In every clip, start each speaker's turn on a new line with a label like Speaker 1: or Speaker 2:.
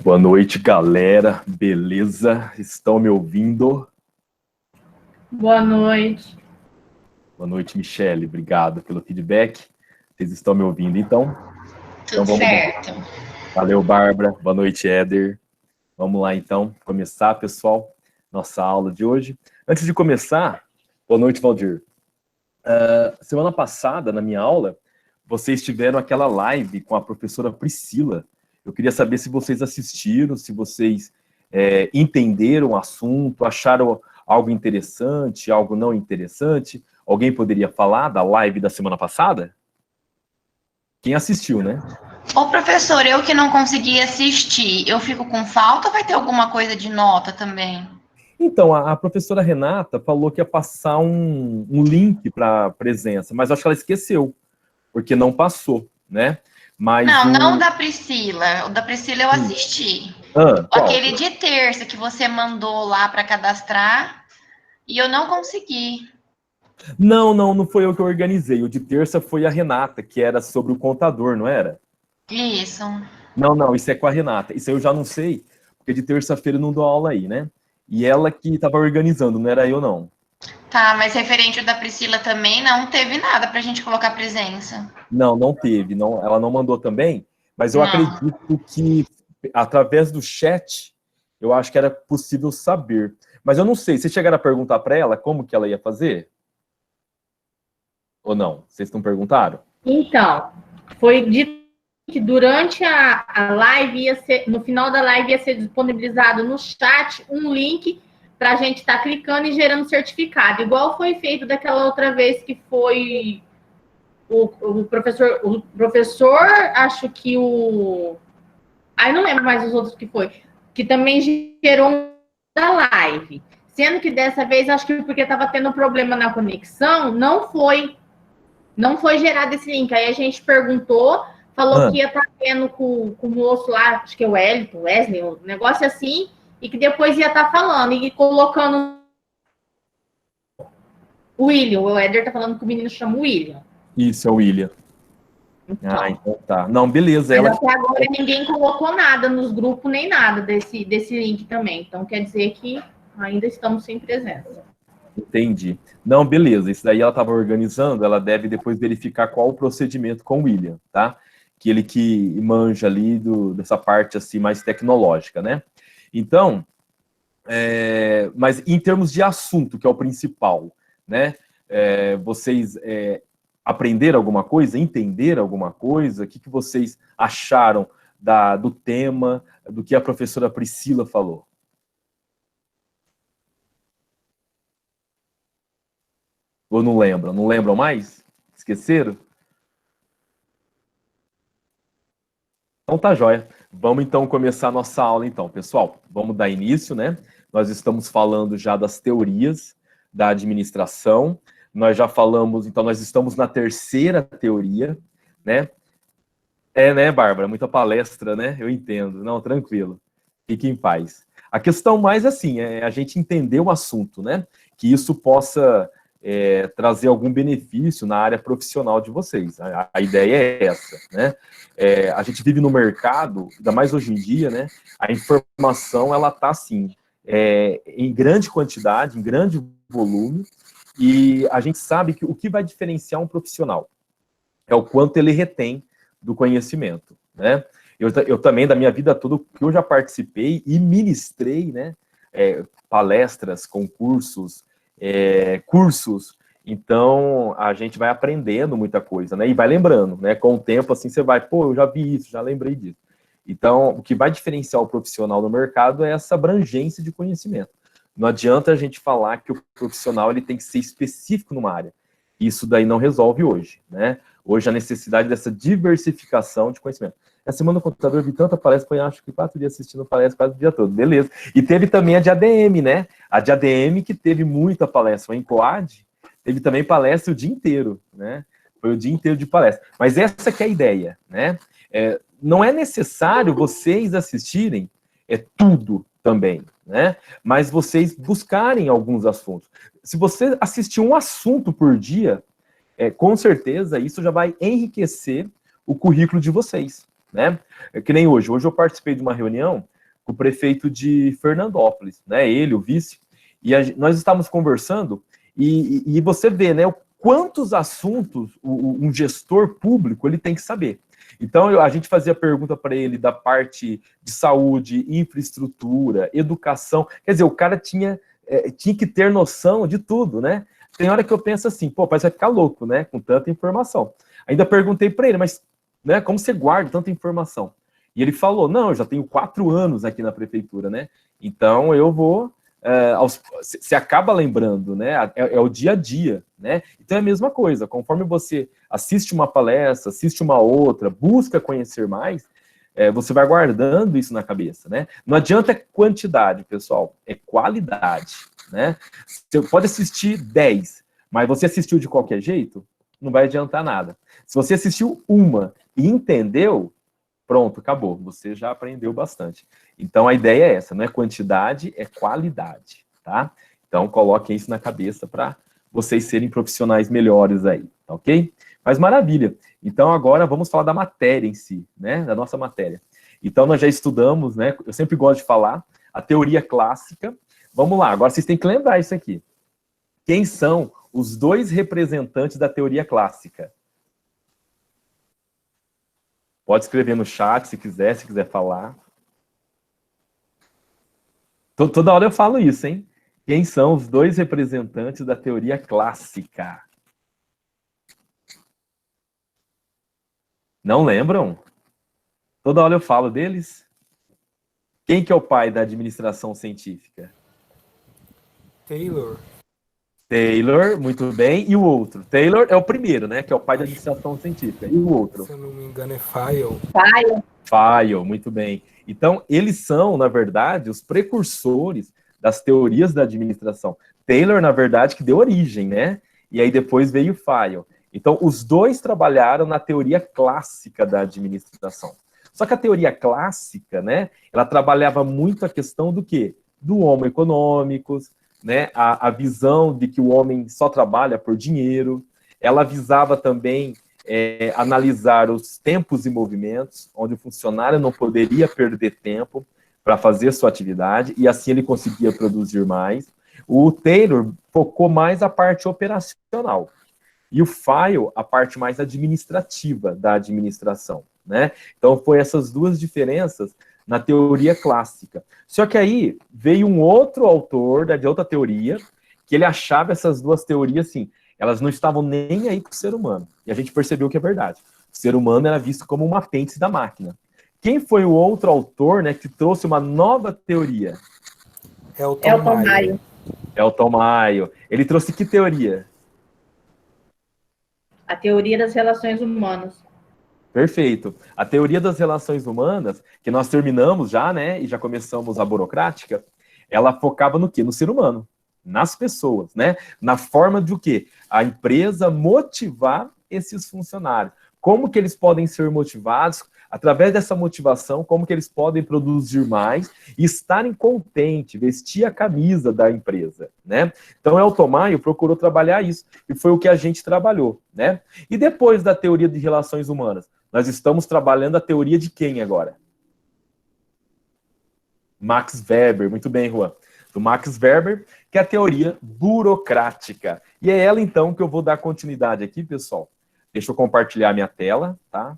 Speaker 1: Boa noite, galera. Beleza? Estão me ouvindo?
Speaker 2: Boa noite.
Speaker 1: Boa noite, Michele. Obrigado pelo feedback. Vocês estão me ouvindo, então?
Speaker 3: Tudo
Speaker 1: vamos
Speaker 3: certo.
Speaker 1: lá. Valeu, Bárbara. Boa noite, Éder. Vamos lá, então, começar, pessoal, nossa aula de hoje. Antes de começar, boa noite, Valdir. Semana passada, na minha aula, vocês tiveram aquela live com a professora Priscila. Eu queria saber se vocês assistiram, se vocês entenderam o assunto, acharam algo interessante, algo não interessante. Alguém poderia falar da live da semana passada? Quem assistiu, né?
Speaker 3: Ô, professor, eu que não consegui assistir, eu fico com falta ou vai ter alguma coisa de nota também?
Speaker 1: Então, a professora Renata falou que ia passar um link para presença, mas acho que ela esqueceu, porque não passou, né? Mas
Speaker 3: não o da Priscila. O da Priscila eu assisti.
Speaker 1: Qual?
Speaker 3: Aquele de terça que você mandou lá para cadastrar e eu não consegui.
Speaker 1: Não foi eu que organizei. O de terça foi a Renata, que era sobre o contador, não era?
Speaker 3: Isso.
Speaker 1: Não, isso é com a Renata. Isso aí eu já não sei, porque de terça-feira eu não dou aula aí, né? E ela que estava organizando, não era eu, não.
Speaker 3: Tá, mas referente ao da Priscila também não teve nada pra gente colocar presença.
Speaker 1: Não teve. Não, ela não mandou também, mas eu acredito que através do chat, eu acho que era possível saber. Mas eu não sei, vocês chegaram a perguntar para ela como que ela ia fazer? Ou não? Vocês não perguntaram?
Speaker 2: Então, foi dito que durante a live, no final da live, ia ser disponibilizado no chat um link para a gente estar clicando e gerando certificado, igual foi feito daquela outra vez que foi o professor, acho que aí não lembro mais os outros que foi, que também gerou um da live. Sendo que dessa vez, acho que porque estava tendo problema na conexão, não foi gerado esse link. Aí a gente perguntou, falou que ia estar vendo com o moço lá, acho que é o Wellington, Wesley, um negócio assim, e que depois ia estar falando e colocando o William. O Éder tá falando que o menino chama William.
Speaker 1: Isso, é o William. Então tá. Não, beleza.
Speaker 2: Mas até agora ninguém colocou nada nos grupos, nem nada desse link também. Então quer dizer que ainda estamos sem presença.
Speaker 1: Entendi. Não, beleza. Isso daí ela estava organizando, ela deve depois verificar qual o procedimento com o William, tá? Que ele que manja ali dessa parte assim mais tecnológica, né? Então, mas em termos de assunto, que é o principal, né? Vocês aprenderam alguma coisa, entenderam alguma coisa? O que vocês acharam do tema, do que a professora Priscila falou? Ou não lembram? Não lembram mais? Esqueceram? Então tá jóia. Vamos então começar a nossa aula então, pessoal. Vamos dar início, né? Nós estamos falando já das teorias da administração. Nós já falamos, então nós estamos na terceira teoria, né? Né, Bárbara? Muita palestra, né? Eu entendo. Não, tranquilo. Fique em paz. A questão mais assim, é a gente entender o assunto, né? Que isso possa trazer algum benefício na área profissional de vocês. A ideia é essa, né? A gente vive no mercado, ainda mais hoje em dia, né? A informação, ela está, assim, em grande quantidade, em grande volume, e a gente sabe que o que vai diferenciar um profissional é o quanto ele retém do conhecimento, né? Eu também, da minha vida toda, que eu já participei e ministrei, né? Palestras, concursos, cursos, então a gente vai aprendendo muita coisa, né, e vai lembrando, né, com o tempo, assim, você vai, eu já vi isso, já lembrei disso. Então, o que vai diferenciar o profissional no mercado é essa abrangência de conhecimento. Não adianta a gente falar que o profissional ele tem que ser específico numa área. Isso daí não resolve hoje, né? Hoje a necessidade dessa diversificação de conhecimento. Essa semana no computador eu vi tanta palestra, foi acho que 4 dias assistindo palestra quase o dia todo, beleza. E teve também a de ADM, né? A de ADM que teve muita palestra. Em Coad, teve também palestra o dia inteiro, né? Foi o dia inteiro de palestra. Mas essa que é a ideia, né? Não é necessário vocês assistirem tudo também, né? Mas vocês buscarem alguns assuntos. Se você assistir um assunto por dia, com certeza isso já vai enriquecer o currículo de vocês, né? Que nem hoje. Hoje eu participei de uma reunião com o prefeito de Fernandópolis, né? Ele, o vice, e nós estávamos conversando, e você vê, né, quantos assuntos um gestor público ele tem que saber. Então, a gente fazia pergunta para ele da parte de saúde, infraestrutura, educação. Quer dizer, o cara tinha que ter noção de tudo, né? Tem hora que eu penso assim, pô, parece que vai ficar louco, né? Com tanta informação. Ainda perguntei para ele, mas né, como você guarda tanta informação? E ele falou, não, eu já tenho 4 anos aqui na prefeitura, né? Então, eu vou... você acaba lembrando, né? É o dia a dia, né? Então é a mesma coisa, conforme você assiste uma palestra, assiste uma outra, busca conhecer mais, você vai guardando isso na cabeça, né? Não adianta quantidade, pessoal, é qualidade, né? Você pode assistir 10, mas você assistiu de qualquer jeito, não vai adiantar nada. Se você assistiu uma e entendeu, pronto, acabou, você já aprendeu bastante. Então, a ideia é essa, não é quantidade, é qualidade, tá? Então, coloquem isso na cabeça para vocês serem profissionais melhores aí, tá ok? Mas maravilha. Então, agora vamos falar da matéria em si, né? Da nossa matéria. Então, nós já estudamos, né? Eu sempre gosto de falar, a teoria clássica. Vamos lá, agora vocês têm que lembrar isso aqui. Quem são os 2 representantes da teoria clássica? Pode escrever no chat se quiser falar. Toda hora eu falo isso, hein? Quem são os 2 representantes da teoria clássica? Não lembram? Toda hora eu falo deles. Quem que é o pai da administração científica?
Speaker 4: Taylor.
Speaker 1: Taylor, muito bem. E o outro? Taylor é o primeiro, né? Que é o pai da administração científica. E o outro?
Speaker 4: Se eu não me engano, é Fayol.
Speaker 1: Fayol, muito bem. Então, eles são, na verdade, os precursores das teorias da administração. Taylor, na verdade, que deu origem, né? E aí depois veio Fayol. Então, os 2 trabalharam na teoria clássica da administração. Só que a teoria clássica, né? Ela trabalhava muito a questão do quê? Do homo econômicos, né, a visão de que o homem só trabalha por dinheiro. Ela visava também analisar os tempos e movimentos, onde o funcionário não poderia perder tempo para fazer sua atividade, e assim ele conseguia produzir mais. O Taylor focou mais a parte operacional, e o Fayol a parte mais administrativa da administração, né? Então, foi essas 2 diferenças na teoria clássica. Só que aí veio um outro autor de outra teoria, que ele achava essas 2 teorias, assim, elas não estavam nem aí com o ser humano. E a gente percebeu que é verdade. O ser humano era visto como um apêndice da máquina. Quem foi o outro autor, né, que trouxe uma nova teoria?
Speaker 4: Elton Mayo.
Speaker 1: Elton Mayo. Ele trouxe que teoria?
Speaker 2: A teoria das relações humanas.
Speaker 1: Perfeito. A teoria das relações humanas, que nós terminamos já, né, e já começamos a burocrática, ela focava no quê? No ser humano, nas pessoas, né? Na forma de o quê? A empresa motivar esses funcionários. Como que eles podem ser motivados? Através dessa motivação, como que eles podem produzir mais e estarem contentes, vestir a camisa da empresa, né? Então, Elton Mayo procurou trabalhar isso, e foi o que a gente trabalhou, né? E depois da teoria de relações humanas, nós estamos trabalhando a teoria de quem agora? Max Weber, muito bem, Juan. Do Max Weber, que é a teoria burocrática. E é ela, então, que eu vou dar continuidade aqui, pessoal. Deixa eu compartilhar minha tela, tá?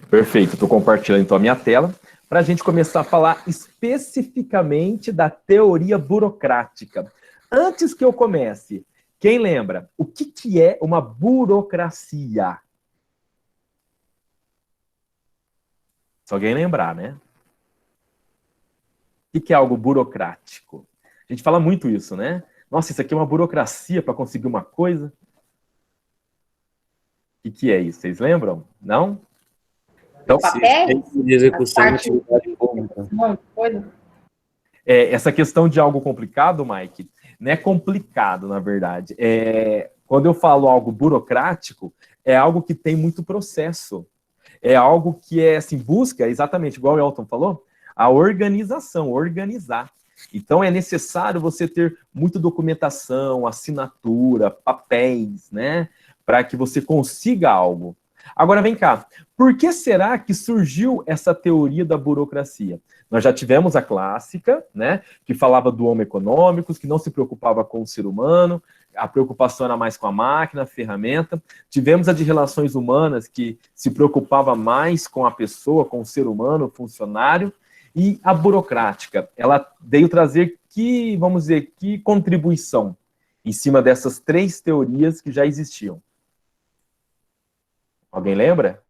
Speaker 1: Perfeito, estou compartilhando então a minha tela para a gente começar a falar especificamente da teoria burocrática. Antes que eu comece, quem lembra? O que é uma burocracia? Se alguém lembrar, né? O que é algo burocrático? A gente fala muito isso, né? Nossa, isso aqui é uma burocracia para conseguir uma coisa. O que é isso? Vocês lembram? Não? Então,
Speaker 2: Papéis?
Speaker 5: De execução de atividade pública.
Speaker 1: Essa questão de algo complicado, Mike, não é complicado, na verdade. Quando eu falo algo burocrático, é algo que tem muito processo. É algo que assim, busca, exatamente igual o Elton falou, a organização, organizar. Então, é necessário você ter muita documentação, assinatura, papéis, né? Para que você consiga algo. Agora, vem cá. Por que será que surgiu essa teoria da burocracia? Nós já tivemos a clássica, né? Que falava do homo econômicos, que não se preocupava com o ser humano, a preocupação era mais com a máquina, a ferramenta. Tivemos a de relações humanas, que se preocupava mais com a pessoa, com o ser humano, o funcionário. E a burocrática, ela veio trazer que, vamos dizer, que contribuição em cima dessas três teorias que já existiam. Alguém lembra?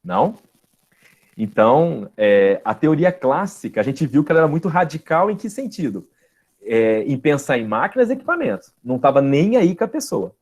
Speaker 1: Não? Então, a teoria clássica, a gente viu que ela era muito radical em que sentido? Em pensar em máquinas e equipamentos. Não estava nem aí com a pessoa.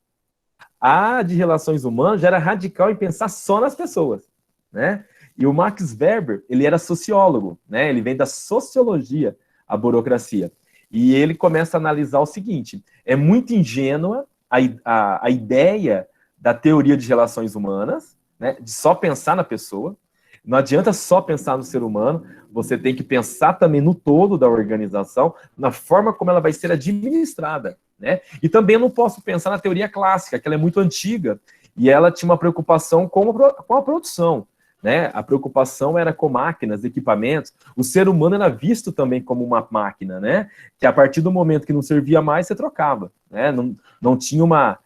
Speaker 1: A de relações humanas já era radical em pensar só nas pessoas, né? E o Max Weber, ele era sociólogo, né? Ele vem da sociologia, a burocracia. E ele começa a analisar o seguinte, é muito ingênua a ideia da teoria de relações humanas, né? De só pensar na pessoa. Não adianta só pensar no ser humano, você tem que pensar também no todo da organização, na forma como ela vai ser administrada, né? E também eu não posso pensar na teoria clássica, que ela é muito antiga, e ela tinha uma preocupação com a produção, né? A preocupação era com máquinas, equipamentos. O ser humano era visto também como uma máquina, né? Que a partir do momento que não servia mais, você trocava, né? Não tinha uma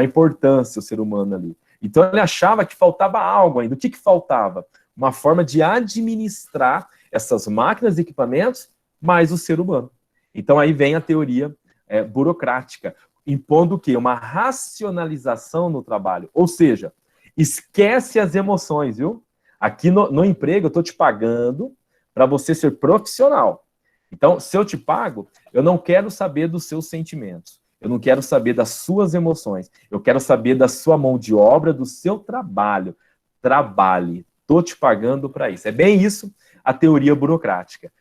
Speaker 1: importância o ser humano ali. Então ele achava que faltava algo ainda. O que faltava? Uma forma de administrar essas máquinas e equipamentos, mais o ser humano. Então aí vem a teoria burocrática, impondo o quê? Uma racionalização no trabalho. Ou seja, esquece as emoções, viu? Aqui no emprego eu estou te pagando para você ser profissional. Então, se eu te pago, eu não quero saber dos seus sentimentos. Eu não quero saber das suas emoções. Eu quero saber da sua mão de obra, do seu trabalho. Trabalhe. Estou te pagando para isso. É bem isso a teoria burocrática.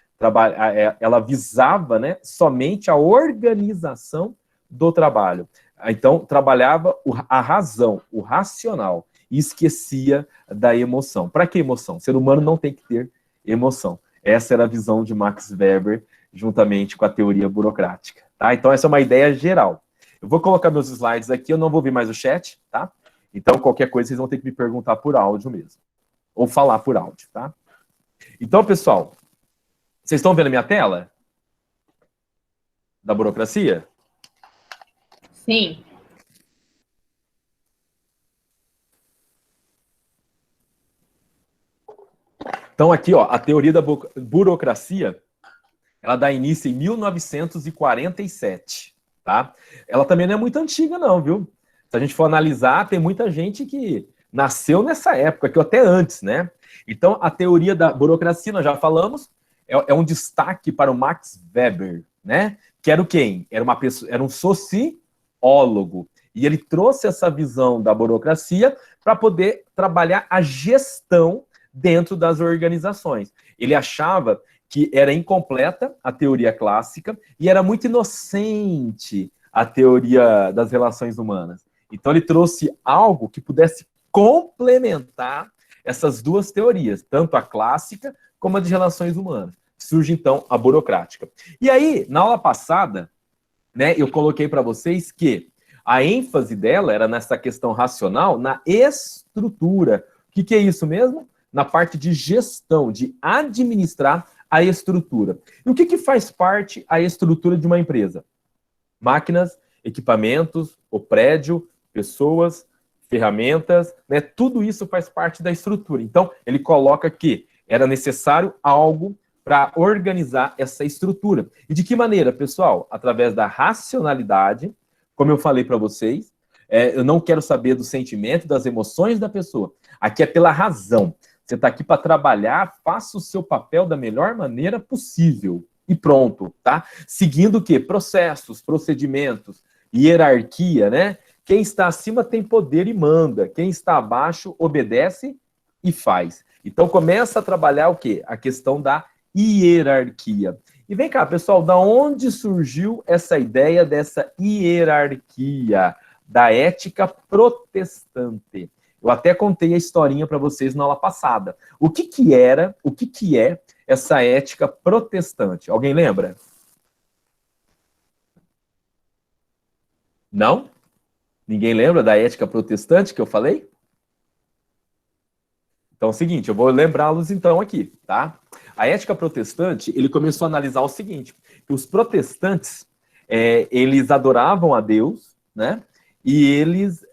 Speaker 1: Ela visava, né, somente a organização do trabalho. Então, trabalhava a razão, o racional, e esquecia da emoção. Para que emoção? O ser humano não tem que ter emoção. Essa era a visão de Max Weber, juntamente com a teoria burocrática. Tá? Então, essa é uma ideia geral. Eu vou colocar meus slides aqui, eu não vou ver mais o chat, tá? Então, qualquer coisa, vocês vão ter que me perguntar por áudio mesmo. Ou falar por áudio, tá? Então, pessoal, vocês estão vendo a minha tela? Da burocracia?
Speaker 2: Sim.
Speaker 1: Então, aqui, ó, a teoria da burocracia, ela dá início em 1947, tá? Ela também não é muito antiga, não, viu? Se a gente for analisar, tem muita gente que nasceu nessa época, que até antes, né? Então, a teoria da burocracia, nós já falamos, é um destaque para o Max Weber, né? Que era o quem? Era um sociólogo. E ele trouxe essa visão da burocracia para poder trabalhar a gestão dentro das organizações. Ele achava que era incompleta a teoria clássica e era muito inocente a teoria das relações humanas. Então ele trouxe algo que pudesse complementar essas duas teorias, tanto a clássica como a de relações humanas. Surge então a burocrática. E aí, na aula passada, né, eu coloquei para vocês que a ênfase dela era nessa questão racional, na estrutura. O que é isso mesmo? Na parte de gestão, de administrar a estrutura. E o que faz parte a estrutura de uma empresa? Máquinas, equipamentos, o prédio, pessoas, ferramentas, né? Tudo isso faz parte da estrutura. Então, ele coloca que era necessário algo para organizar essa estrutura. E de que maneira, pessoal? Através da racionalidade, como eu falei para vocês, eu não quero saber do sentimento, das emoções da pessoa. Aqui é pela razão. Você está aqui para trabalhar, faça o seu papel da melhor maneira possível. E pronto, tá? Seguindo o quê? Processos, procedimentos, hierarquia, né? Quem está acima tem poder e manda. Quem está abaixo obedece e faz. Então começa a trabalhar o quê? A questão da hierarquia. E vem cá, pessoal, da onde surgiu essa ideia dessa hierarquia? Da ética protestante. Eu até contei a historinha para vocês na aula passada. O que é essa ética protestante? Alguém lembra? Não? Ninguém lembra da ética protestante que eu falei? Então é o seguinte, eu vou lembrá-los então aqui, tá? A ética protestante, ele começou a analisar o seguinte, que os protestantes, eles adoravam a Deus, né? E eles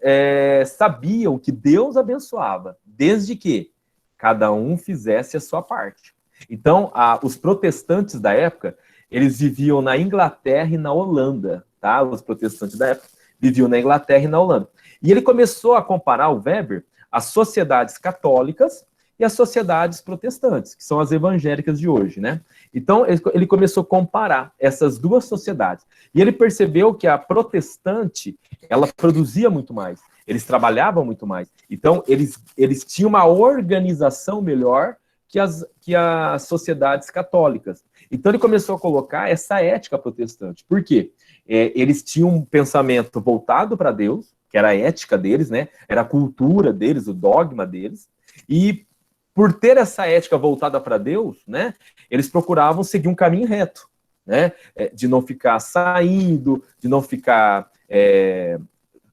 Speaker 1: sabiam que Deus abençoava, desde que cada um fizesse a sua parte. Então, os protestantes da época, eles viviam na Inglaterra e na Holanda, tá? Os protestantes da época viviam na Inglaterra e na Holanda. E ele começou a comparar, o Weber, as sociedades católicas e as sociedades protestantes, que são as evangélicas de hoje, né? Então, ele começou a comparar essas duas sociedades. E ele percebeu que a protestante, ela produzia muito mais. Eles trabalhavam muito mais. Então, eles tinham uma organização melhor que as sociedades católicas. Então, ele começou a colocar essa ética protestante. Por quê? Eles tinham um pensamento voltado para Deus, que era a ética deles, né? Era a cultura deles, o dogma deles. E por ter essa ética voltada para Deus, né? Eles procuravam seguir um caminho reto, né? De não ficar saindo, de não ficar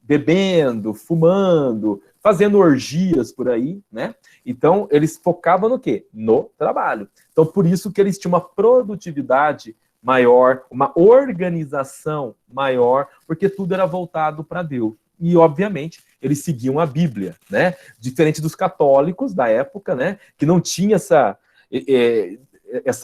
Speaker 1: bebendo, fumando, fazendo orgias por aí, né? Então, eles focavam no quê? No trabalho. Então, por isso que eles tinham uma produtividade maior, uma organização maior, porque tudo era voltado para Deus. E, obviamente, eles seguiam a Bíblia, né? Diferente dos católicos da época, né? Que não tinha essa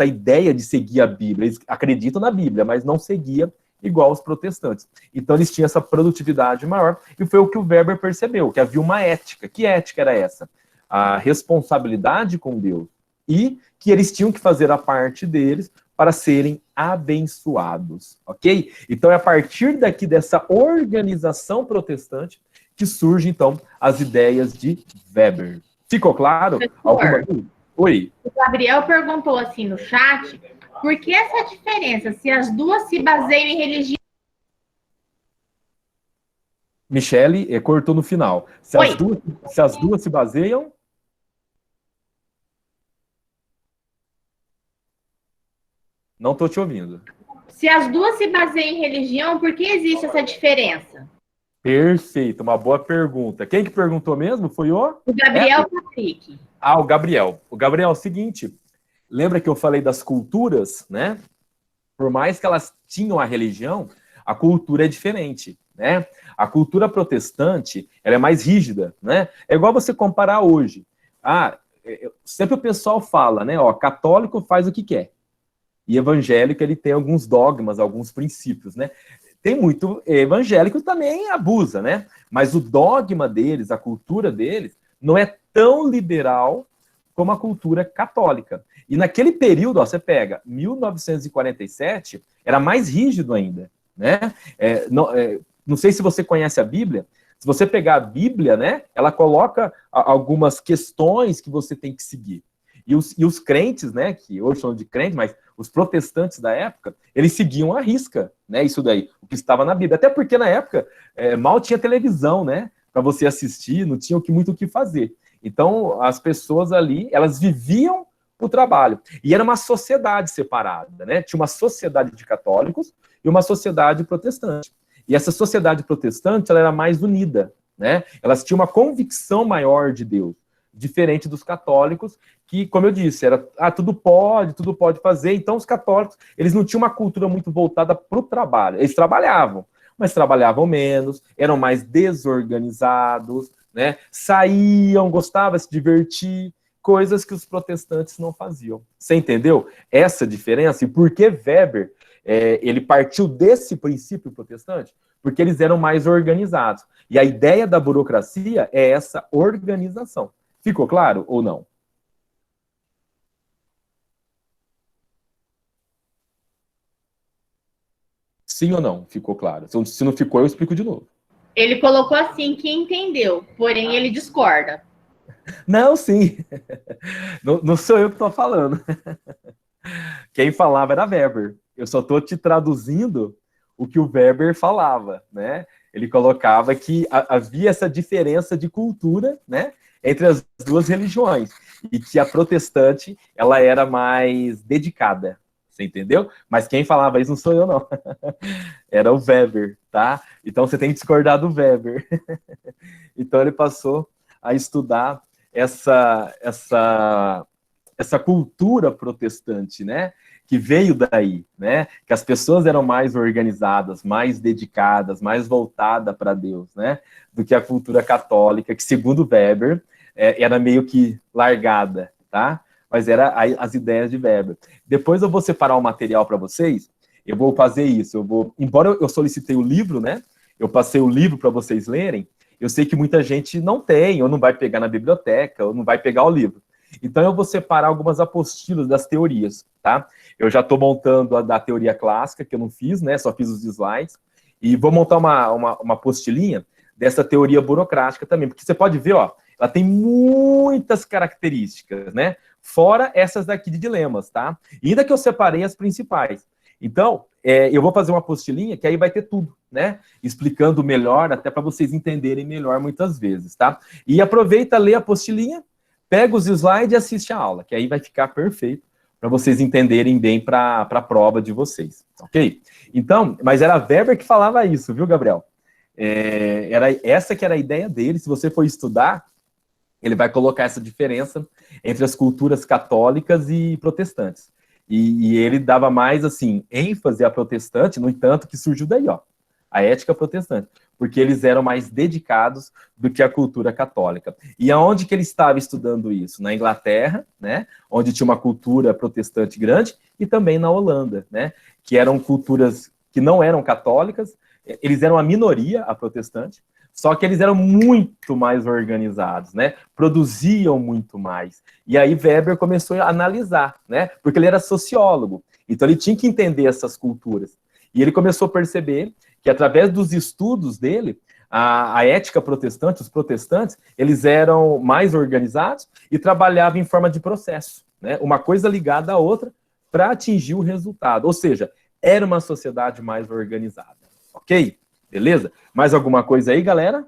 Speaker 1: ideia de seguir a Bíblia. Eles acreditam na Bíblia, mas não seguia igual os protestantes. Então, eles tinham essa produtividade maior, e foi o que o Weber percebeu, que havia uma ética. Que ética era essa? A responsabilidade com Deus. E que eles tinham que fazer a parte deles para serem abençoados, ok? Então, é a partir daqui dessa organização protestante que surgem, então, as ideias de Weber. Ficou claro? Alguma dúvida? Oi.
Speaker 2: O Gabriel perguntou assim no chat, por que essa diferença se as duas se baseiam em religião?
Speaker 1: Michele cortou no final. Se as duas se baseiam... Não estou te ouvindo.
Speaker 2: Se as duas se baseiam em religião, por que existe essa diferença?
Speaker 1: Perfeito, uma boa pergunta. Quem que perguntou mesmo? Foi o
Speaker 2: Gabriel Patrick.
Speaker 1: O Gabriel. O Gabriel, é o seguinte, lembra que eu falei das culturas, né? Por mais que elas tinham a religião, a cultura é diferente, né? A cultura protestante, ela é mais rígida, né? É igual você comparar hoje. Sempre o pessoal fala, né? Católico faz o que quer. E evangélico, ele tem alguns dogmas, alguns princípios, né? Tem muito evangélico que também abusa, né? Mas o dogma deles, a cultura deles, não é tão liberal como a cultura católica. E naquele período, você pega 1947, era mais rígido ainda, né? Não sei se você conhece a Bíblia. Se você pegar a Bíblia, né? Ela coloca algumas questões que você tem que seguir. E os crentes, né, que hoje chamam de crente, mas os protestantes da época, eles seguiam à risca, né, isso daí, o que estava na Bíblia. Até porque na época mal tinha televisão, né, para você assistir, não tinha muito o que fazer. Então, as pessoas ali, elas viviam o trabalho. E era uma sociedade separada, né, tinha uma sociedade de católicos e uma sociedade protestante. E essa sociedade protestante, ela era mais unida, né, elas tinham uma convicção maior de Deus, diferente dos católicos, que, como eu disse, era tudo pode fazer. Então, os católicos, eles não tinham uma cultura muito voltada para o trabalho. Eles trabalhavam, mas trabalhavam menos, eram mais desorganizados, né? Saíam, gostavam de se divertir, coisas que os protestantes não faziam. Você entendeu essa diferença? E por que Weber ele partiu desse princípio protestante? Porque eles eram mais organizados. E a ideia da burocracia é essa organização. Ficou claro ou não? Sim ou não? Ficou claro? Se não ficou, eu explico de novo.
Speaker 2: Ele colocou assim que entendeu, porém ele discorda.
Speaker 1: Não, sim. Não sou eu que estou falando. Quem falava era Weber. Eu só estou te traduzindo o que o Weber falava, né? ele colocava que havia essa diferença de cultura, né, entre as duas religiões, e que a protestante, ela era mais dedicada, você entendeu? Mas quem falava isso não sou eu, não. Era o Weber, tá? Então você tem que discordar do Weber. Então ele passou a estudar essa cultura protestante, né? Que veio daí, né? Que as pessoas eram mais organizadas, mais dedicadas, mais voltadas para Deus, né? Do que a cultura católica, que segundo Weber era meio que largada, tá? Mas era as ideias de Weber. Depois eu vou separar um material para vocês. Eu vou fazer isso. Embora eu solicitei o livro, né? Eu passei o livro para vocês lerem. Eu sei que muita gente não tem, ou não vai pegar na biblioteca, ou não vai pegar o livro. Então, eu vou separar algumas apostilas das teorias, tá? Eu já estou montando a da teoria clássica, que eu não fiz, né? Só fiz os slides. E vou montar uma apostilinha dessa teoria burocrática também. Porque você pode ver, ó, ela tem muitas características, né? Fora essas daqui de dilemas, tá? E ainda que eu separei as principais. Então, eu vou fazer uma apostilinha que aí vai ter tudo, né? Explicando melhor, até para vocês entenderem melhor muitas vezes, tá? E aproveita, lê a apostilinha, pega os slides e assiste a aula, que aí vai ficar perfeito para vocês entenderem bem para a prova de vocês, ok? Então, mas era Weber que falava isso, viu, Gabriel? Essa que era a ideia dele. Se você for estudar, ele vai colocar essa diferença entre as culturas católicas e protestantes. E ele dava mais, assim, ênfase à protestante, no entanto, que surgiu daí, ó, a ética protestante, porque eles eram mais dedicados do que a cultura católica. E aonde que ele estava estudando isso? Na Inglaterra, né, onde tinha uma cultura protestante grande, e também na Holanda, né, que eram culturas que não eram católicas, eles eram a minoria, a protestante, só que eles eram muito mais organizados, né? Produziam muito mais. E aí Weber começou a analisar, né? Porque ele era sociólogo. Então ele tinha que entender essas culturas. E ele começou a perceber que através dos estudos dele, a ética protestante, os protestantes, eles eram mais organizados e trabalhavam em forma de processo, né? Uma coisa ligada à outra para atingir o resultado. Ou seja, era uma sociedade mais organizada. Ok? Beleza? Mais alguma coisa aí, galera?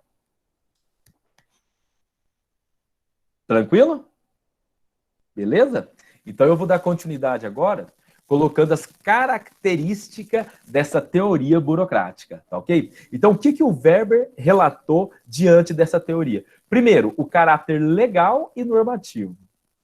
Speaker 1: Tranquilo? Beleza? Então eu vou dar continuidade agora, colocando as características dessa teoria burocrática, tá ok? Então o que o Weber relatou diante dessa teoria? Primeiro, o caráter legal e normativo.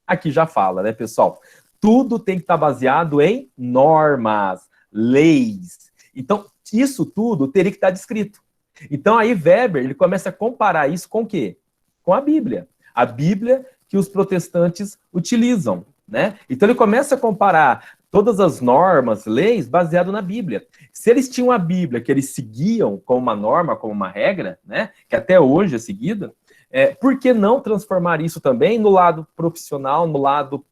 Speaker 1: Aqui já fala, né, pessoal? Tudo tem que estar baseado em normas, leis. Então, isso tudo teria que estar descrito. Então, aí Weber, ele começa a comparar isso com o quê? Com a Bíblia. A Bíblia que os protestantes utilizam, né? Então, ele começa a comparar todas as normas, leis, baseado na Bíblia. Se eles tinham a Bíblia que eles seguiam como uma norma, como uma regra, né? Que até hoje é seguida, por que não transformar isso também no lado profissional, no lado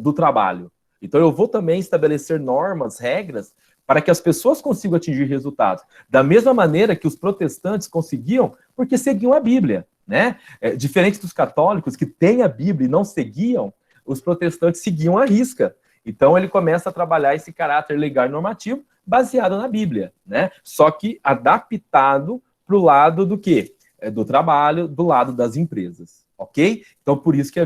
Speaker 1: do trabalho? Então, eu vou também estabelecer normas, regras, para que as pessoas consigam atingir resultados. Da mesma maneira que os protestantes conseguiam, porque seguiam a Bíblia, né? Diferente dos católicos, que têm a Bíblia e não seguiam, os protestantes seguiam à risca. Então, ele começa a trabalhar esse caráter legal e normativo baseado na Bíblia, né? Só que adaptado para o lado do quê? Do trabalho, do lado das empresas, ok? Então, por isso que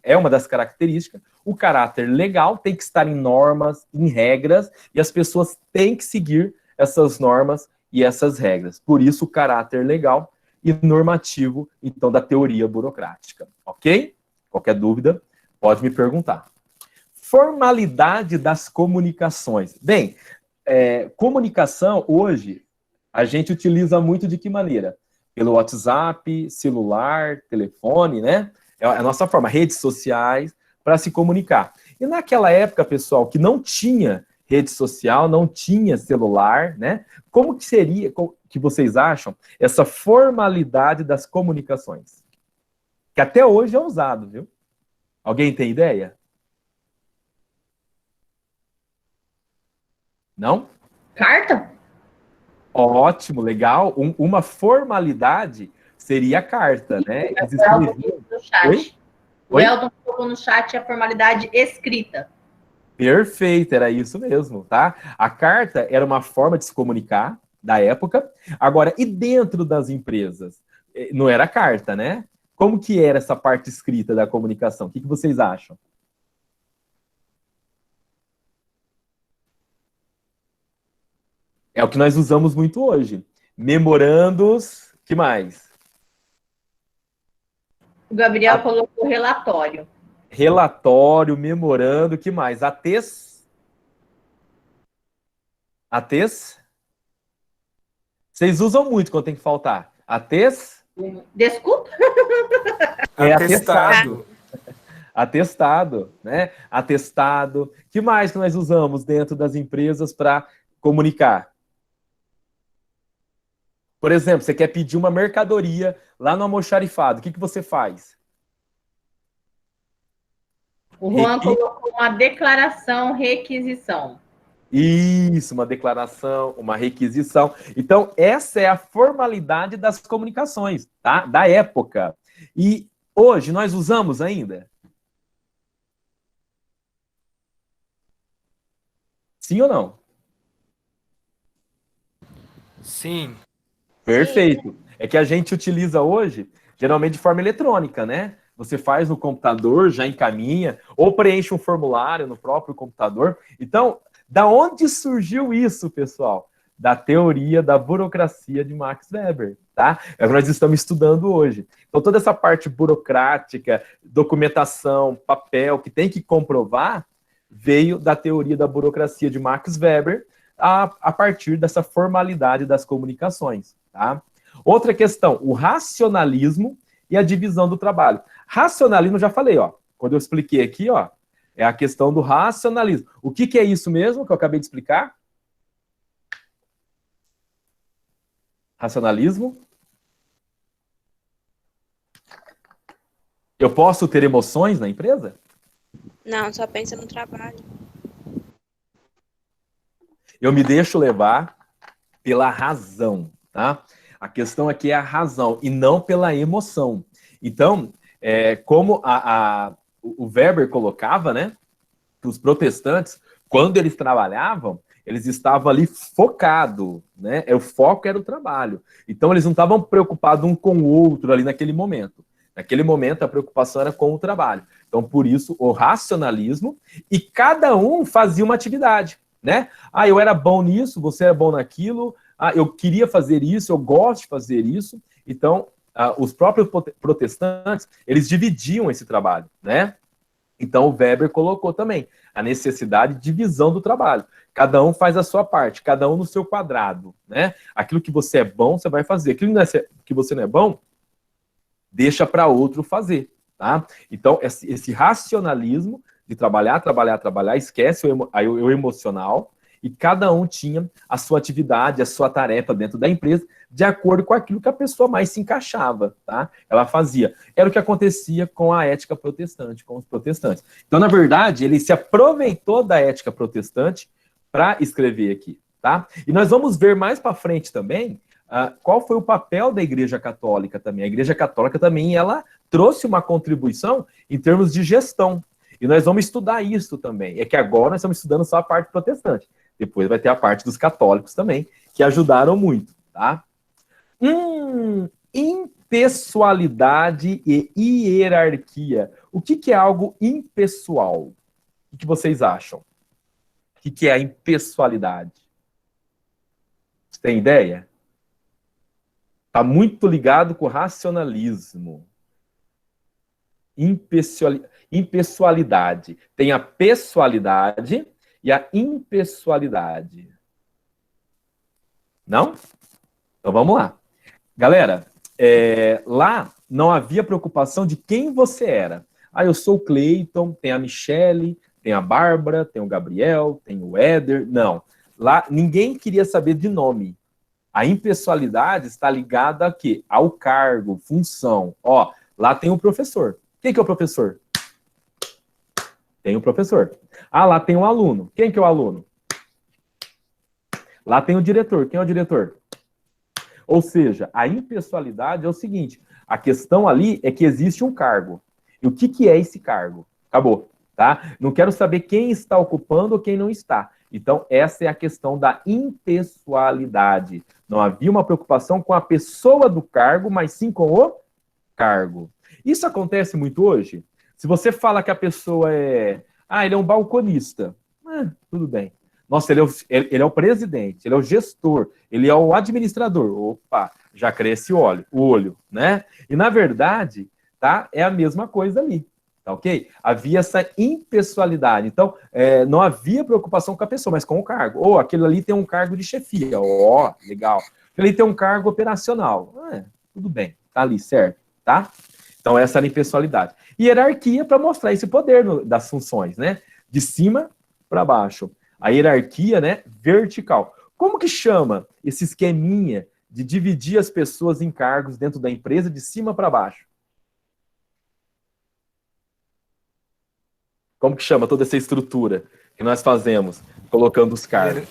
Speaker 1: é uma das características, o caráter legal tem que estar em normas, em regras, e as pessoas têm que seguir essas normas e essas regras. Por isso, o caráter legal e normativo, então, da teoria burocrática, ok? Qualquer dúvida, pode me perguntar. Formalidade das comunicações. Bem, comunicação, hoje, a gente utiliza muito de que maneira? Pelo WhatsApp, celular, telefone, né? É a nossa forma, redes sociais, para se comunicar. E naquela época, pessoal, que não tinha rede social, não tinha celular, né? Como que seria, que vocês acham, essa formalidade das comunicações? Que até hoje é usado, viu? Alguém tem ideia? Não?
Speaker 2: Carta?
Speaker 1: Ótimo, legal. Uma formalidade seria a carta, né? Eles escreviam.
Speaker 2: No chat.
Speaker 1: Oi?
Speaker 2: O Eldon colocou no chat a formalidade escrita.
Speaker 1: Perfeito, era isso mesmo, tá? A carta era uma forma de se comunicar, da época. Agora, e dentro das empresas? Não era carta, né? Como que era essa parte escrita da comunicação? O que vocês acham? É o que nós usamos muito hoje. Memorandos, que mais?
Speaker 2: O Gabriel colocou relatório.
Speaker 1: Relatório, memorando, que mais? ATs? ATs? Vocês usam muito quando tem que faltar. ATs?
Speaker 2: Desculpa?
Speaker 1: É
Speaker 4: Atestado.
Speaker 1: Atestado, né? Atestado. Que mais que nós usamos dentro das empresas para comunicar? Por exemplo, você quer pedir uma mercadoria lá no almoxarifado. O que você faz?
Speaker 2: O Juan colocou uma declaração, requisição.
Speaker 1: Isso, uma declaração, uma requisição. Então, essa é a formalidade das comunicações, tá? Da época. E hoje nós usamos ainda? Sim ou não?
Speaker 4: Sim.
Speaker 1: Perfeito. É que a gente utiliza hoje, geralmente de forma eletrônica, né? Você faz no computador, já encaminha, ou preenche um formulário no próprio computador. Então, da onde surgiu isso, pessoal? Da teoria da burocracia de Max Weber, tá? É o que nós estamos estudando hoje. Então, toda essa parte burocrática, documentação, papel, que tem que comprovar, veio da teoria da burocracia de Max Weber a partir dessa formalidade das comunicações, tá? Outra questão, o racionalismo e a divisão do trabalho. Racionalismo, já falei, ó. Quando eu expliquei aqui, ó, é a questão do racionalismo. O que é isso mesmo que eu acabei de explicar? Racionalismo. Eu posso ter emoções na empresa?
Speaker 6: Não, só pensa no trabalho.
Speaker 1: Eu me deixo levar pela razão, tá? A questão aqui é a razão e não pela emoção. Então, como o Weber colocava, né? Os protestantes, quando eles trabalhavam, eles estavam ali focados, né? O foco era o trabalho. Então, eles não estavam preocupados um com o outro ali naquele momento. Naquele momento, a preocupação era com o trabalho. Então, por isso, o racionalismo, e cada um fazia uma atividade, né? Ah, eu era bom nisso, você era bom naquilo, ah, eu queria fazer isso, eu gosto de fazer isso. Então, os próprios protestantes, eles dividiam esse trabalho, né? Então, o Weber colocou também a necessidade de divisão do trabalho. Cada um faz a sua parte, cada um no seu quadrado, né? Aquilo que você é bom, você vai fazer. Aquilo que você não é bom, deixa para outro fazer, tá? Então, esse racionalismo de trabalhar, esquece o emocional, e cada um tinha a sua atividade, a sua tarefa dentro da empresa, de acordo com aquilo que a pessoa mais se encaixava, tá? Ela fazia. Era o que acontecia com a ética protestante, com os protestantes. Então, na verdade, ele se aproveitou da ética protestante para escrever aqui, tá? E nós vamos ver mais para frente também qual foi o papel da Igreja Católica também. A Igreja Católica também, ela trouxe uma contribuição em termos de gestão. E nós vamos estudar isso também. É que agora nós estamos estudando só a parte protestante. Depois vai ter a parte dos católicos também, que ajudaram muito, tá? Impessoalidade e hierarquia. O que é algo impessoal? O que vocês acham? O que é a impessoalidade? Você tem ideia? Está muito ligado com o racionalismo. Impessoalidade. Tem a pessoalidade e a impessoalidade. Não? Então vamos lá. Galera, lá não havia preocupação de quem você era. Ah, eu sou o Cleiton, tem a Michele, tem a Bárbara, tem o Gabriel, tem o Éder. Não. Lá ninguém queria saber de nome. A impessoalidade está ligada a quê? Ao cargo, função. Ó, lá tem o professor. Quem que é o professor? Tem o professor. Ah, lá tem o aluno. Quem que é o aluno? Lá tem o diretor. Quem é o diretor? Ou seja, a impessoalidade é o seguinte, a questão ali é que existe um cargo. E o que é esse cargo? Acabou, tá? Não quero saber quem está ocupando ou quem não está. Então, essa é a questão da impessoalidade. Não havia uma preocupação com a pessoa do cargo, mas sim com o cargo. Isso acontece muito hoje? Se você fala que a pessoa ele é um balconista, tudo bem. Nossa, ele é o presidente, ele é o gestor, ele é o administrador. Opa, já cresce o olho, né? E, na verdade, tá, é a mesma coisa ali, tá ok? Havia essa impessoalidade. Então, não havia preocupação com a pessoa, mas com o cargo. Ou aquele ali tem um cargo de chefia. Ó, legal. Aquele ali tem um cargo operacional. Tudo bem, tá ali, certo? Tá? Então, essa era a impessoalidade. Hierarquia para mostrar esse poder das funções, né? De cima para baixo. A hierarquia, né, vertical. Como que chama esse esqueminha de dividir as pessoas em cargos dentro da empresa de cima para baixo? Como que chama toda essa estrutura que nós fazemos, colocando os cargos?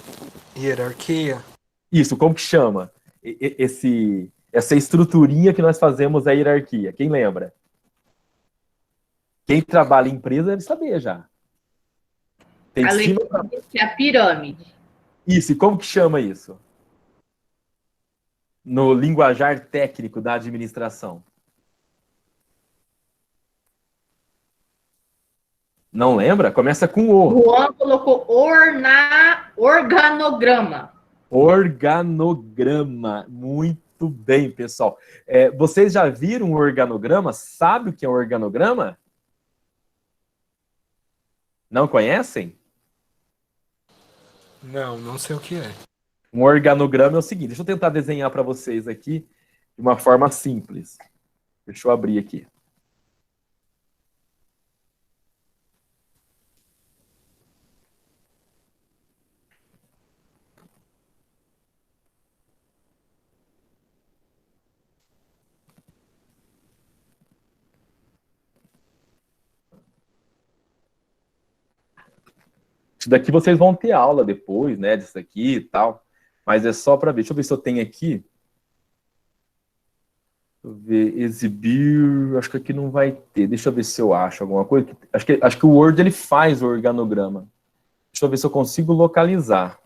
Speaker 4: Hierarquia.
Speaker 1: Isso, como que chama essa estruturinha que nós fazemos a hierarquia? Quem lembra? Quem trabalha em empresa deve saber já. Tem
Speaker 2: A
Speaker 1: cima
Speaker 2: leitura diz que é a pirâmide.
Speaker 1: Isso, e como que chama isso? No linguajar técnico da administração. Não lembra? Começa com O.
Speaker 2: Juan colocou organograma.
Speaker 1: Organograma. Muito bem, pessoal. Vocês já viram um organograma? Sabe o que é um organograma? Não conhecem?
Speaker 4: Não sei o que é.
Speaker 1: Um organograma é o seguinte, deixa eu tentar desenhar para vocês aqui de uma forma simples. Deixa eu abrir aqui. Isso daqui vocês vão ter aula depois, né, disso aqui e tal. Mas é só para ver. Deixa eu ver se eu tenho aqui. Deixa eu ver, exibir, acho que aqui não vai ter. Deixa eu ver se eu acho alguma coisa. Acho que o Word ele faz o organograma. Deixa eu ver se eu consigo localizar.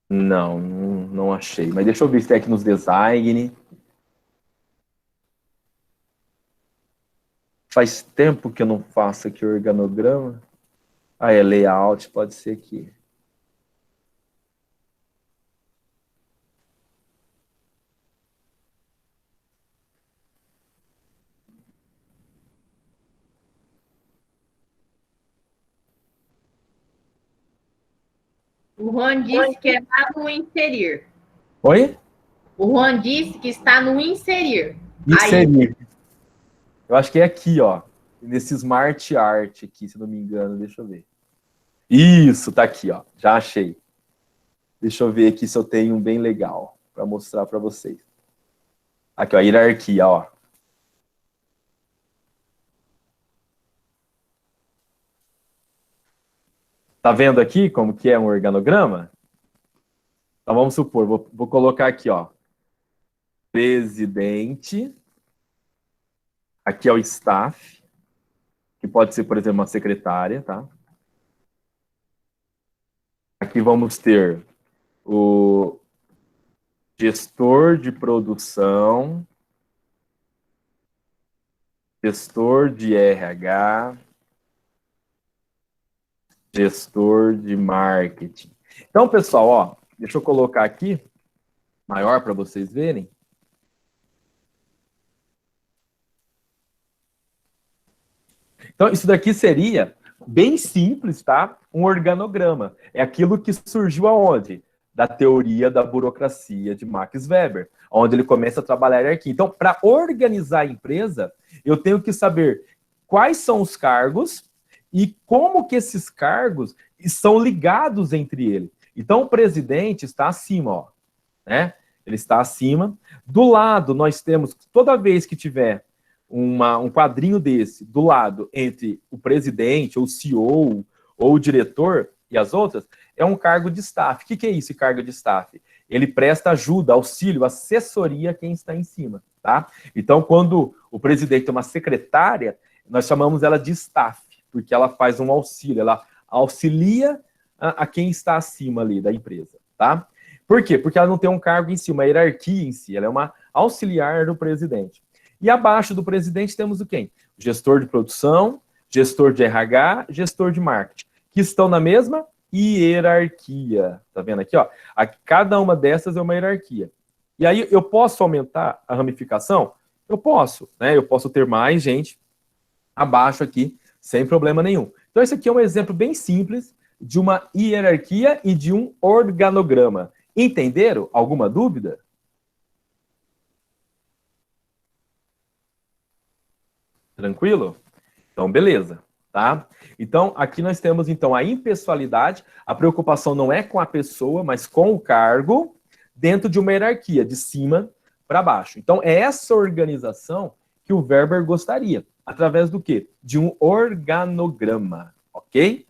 Speaker 1: Não achei. Mas deixa eu ver se tem aqui nos design. Faz tempo que eu não faço aqui o organograma. Layout, pode ser aqui.
Speaker 2: O Juan disse que é lá no inserir.
Speaker 1: Oi?
Speaker 2: O Juan disse que está no inserir.
Speaker 1: Inserir. Eu acho que é aqui, ó. Nesse Smart Art aqui, se não me engano. Deixa eu ver. Isso, tá aqui, ó. Já achei. Deixa eu ver aqui se eu tenho um bem legal para mostrar para vocês. Aqui, ó, hierarquia, ó. Tá vendo aqui como que é um organograma? Então vamos supor, vou colocar aqui, ó. Presidente. Aqui é o staff, que pode ser, por exemplo, uma secretária, tá? Aqui vamos ter o gestor de produção, gestor de RH, gestor de marketing. Então, pessoal, ó, deixa eu colocar aqui, maior para vocês verem. Então, isso daqui seria bem simples, tá? Um organograma. É aquilo que surgiu aonde? Da teoria da burocracia de Max Weber, onde ele começa a trabalhar a hierarquia. Então, para organizar a empresa, eu tenho que saber quais são os cargos e como que esses cargos são ligados entre eles. Então, o presidente está acima, ó, né? Ele está acima. Do lado, nós temos, toda vez que tiver um quadrinho desse do lado entre o presidente, ou o CEO, ou o diretor e as outras, é um cargo de staff. O que é isso, cargo de staff? Ele presta ajuda, auxílio, assessoria a quem está em cima, tá? Então, quando o presidente tem uma secretária, Nós chamamos ela de staff, porque ela faz um auxílio, ela auxilia a quem está acima ali da empresa, tá? Por quê? Porque ela não tem um cargo em si, uma hierarquia em si, ela é uma auxiliar do presidente. E abaixo do presidente temos o quem? Gestor de produção, gestor de RH, gestor de marketing, que estão na mesma hierarquia. Tá vendo aqui, ó? Cada uma dessas é uma hierarquia. E aí eu posso aumentar a ramificação? Eu posso, né? Eu posso ter mais gente abaixo aqui, sem problema nenhum. Então esse aqui é um exemplo bem simples de uma hierarquia e de um organograma. Entenderam? Alguma dúvida? Tranquilo? Então, beleza, tá? Então, aqui nós temos, então, a impessoalidade. A preocupação não é com a pessoa, mas com o cargo, dentro de uma hierarquia, de cima para baixo. Então, é essa organização que o Weber gostaria. Através do quê? De um organograma, ok?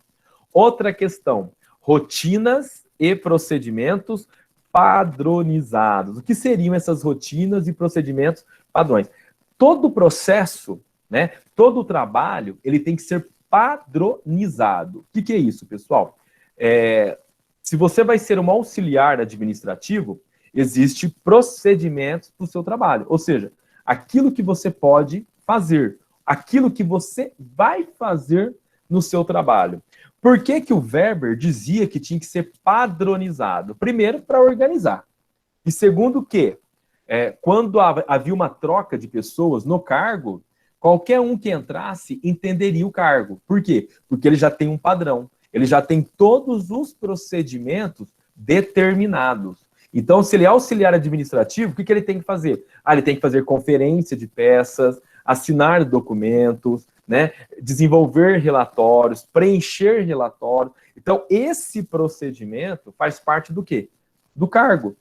Speaker 1: Outra questão, rotinas e procedimentos padronizados. O que seriam essas rotinas e procedimentos padrões? Todo processo, né, todo o trabalho, ele tem que ser padronizado. O que é isso, pessoal? Se você vai ser um auxiliar administrativo, existe procedimentos para o seu trabalho. Ou seja, aquilo que você pode fazer, aquilo que você vai fazer no seu trabalho. Por que que o Weber dizia que tinha que ser padronizado? Primeiro, para organizar. E segundo que, quando havia uma troca de pessoas no cargo, qualquer um que entrasse entenderia o cargo. Por quê? Porque ele já tem um padrão. Ele já tem todos os procedimentos determinados. Então, se ele é auxiliar administrativo, o que ele tem que fazer? Ele tem que fazer conferência de peças, assinar documentos, né, desenvolver relatórios, preencher relatórios. Então, esse procedimento faz parte do quê? Do cargo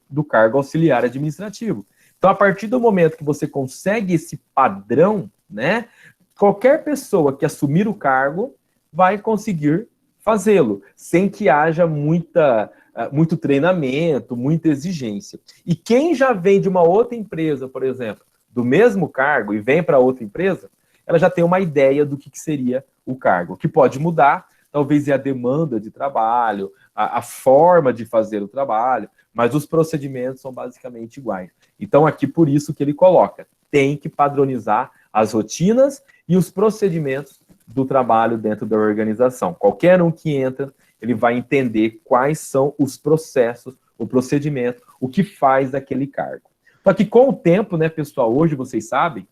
Speaker 1: auxiliar administrativo. Então, a partir do momento que você consegue esse padrão, né, qualquer pessoa que assumir o cargo vai conseguir fazê-lo, sem que haja muito treinamento, muita exigência. E quem já vem de uma outra empresa, por exemplo, do mesmo cargo e vem para outra empresa, ela já tem uma ideia do que seria o cargo. O que pode mudar, talvez, é a demanda de trabalho, a forma de fazer o trabalho, mas os procedimentos são basicamente iguais. Então, aqui, por isso que ele coloca, tem que padronizar as rotinas e os procedimentos do trabalho dentro da organização. Qualquer um que entra, ele vai entender quais são os processos, o procedimento, o que faz aquele cargo. Só que com o tempo, né, pessoal, hoje vocês sabem,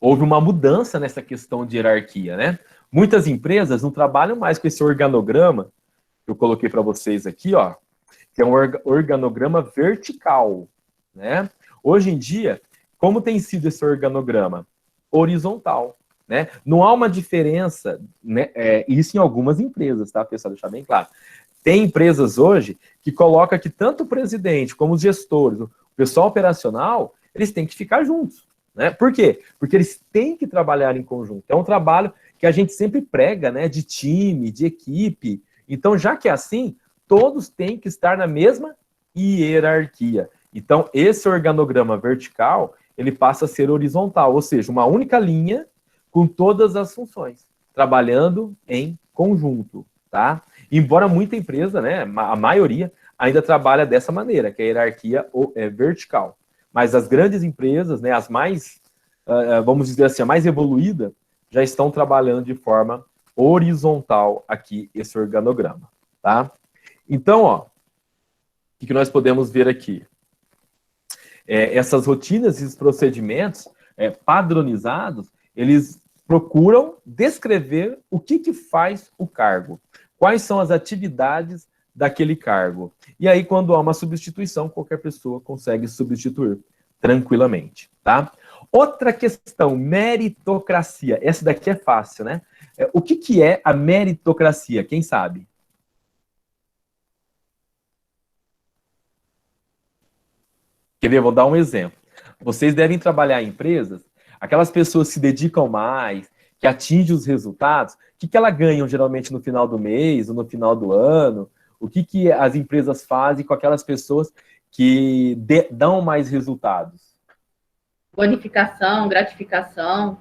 Speaker 1: houve uma mudança nessa questão de hierarquia, né? Muitas empresas não trabalham mais com esse organograma, que eu coloquei para vocês aqui, ó, que é um organograma vertical, né? Hoje em dia, como tem sido esse organograma? Horizontal, né? Não há uma diferença, né? Isso em algumas empresas, tá, pessoal? Deixar bem claro. Tem empresas hoje que colocam que tanto o presidente como os gestores, o pessoal operacional, eles têm que ficar juntos, né? Por quê? Porque eles têm que trabalhar em conjunto. É um trabalho que a gente sempre prega, né? De time, de equipe. Então, já que é assim, todos têm que estar na mesma hierarquia. Então, esse organograma vertical, ele passa a ser horizontal, ou seja, uma única linha com todas as funções, trabalhando em conjunto, tá? Embora muita empresa, né, a maioria, ainda trabalha dessa maneira, que a hierarquia é vertical. Mas as grandes empresas, né, as mais, vamos dizer assim, a mais evoluída, já estão trabalhando de forma horizontal aqui, esse organograma, tá? Então, ó, o que nós podemos ver aqui? Essas rotinas e os procedimentos padronizados, eles procuram descrever o que faz o cargo, quais são as atividades daquele cargo. E aí, quando há uma substituição, qualquer pessoa consegue substituir tranquilamente, tá? Outra questão, meritocracia. Essa daqui é fácil, né? O que é a meritocracia? Quem sabe? Quer ver? Vou dar um exemplo. Vocês devem trabalhar em empresas, aquelas pessoas que se dedicam mais, que atingem os resultados, o que elas ganham geralmente no final do mês ou no final do ano? O que as empresas fazem com aquelas pessoas que dão mais resultados?
Speaker 2: Bonificação, gratificação.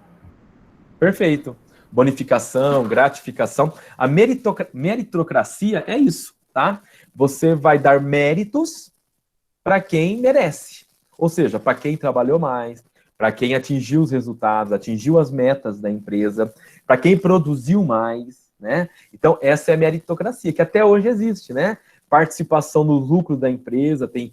Speaker 1: Perfeito. Bonificação, gratificação. A meritocracia é isso, tá? Você vai dar méritos para quem merece. Ou seja, para quem trabalhou mais, para quem atingiu os resultados, atingiu as metas da empresa, para quem produziu mais, né? Então, essa é a meritocracia, que até hoje existe, né? Participação no lucro da empresa, tem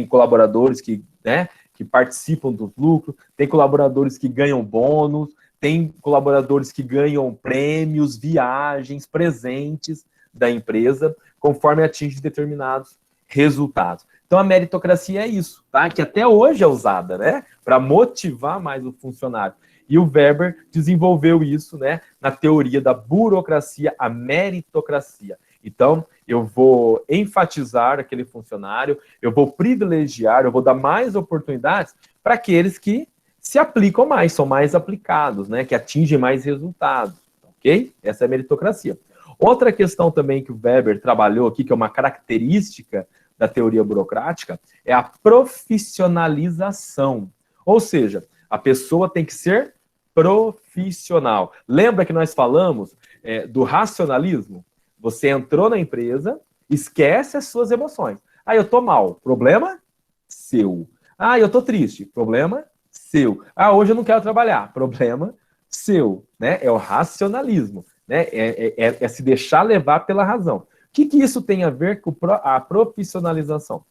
Speaker 1: colaboradores que, né, que participam do lucro, tem colaboradores que ganham bônus, tem colaboradores que ganham prêmios, viagens, presentes da empresa, conforme atinge determinados resultados. Então, a meritocracia é isso, tá? Que até hoje é usada, né? Para motivar mais o funcionário. E o Weber desenvolveu isso, né? Na teoria da burocracia, a meritocracia. Então, eu vou enfatizar aquele funcionário, eu vou privilegiar, eu vou dar mais oportunidades para aqueles que se aplicam mais, são mais aplicados, né? Que atingem mais resultados, ok? Essa é a meritocracia. Outra questão também que o Weber trabalhou aqui, que é uma característica da teoria burocrática, é a profissionalização. Ou seja, a pessoa tem que ser profissional. Lembra que nós falamos do racionalismo? Você entrou na empresa, esquece as suas emoções. Ah, eu tô mal. Problema seu. Ah, eu tô triste. Problema seu. Ah, hoje eu não quero trabalhar. Problema seu. Né? É o racionalismo. Né? É se deixar levar pela razão. O que isso tem a ver com a profissionalização?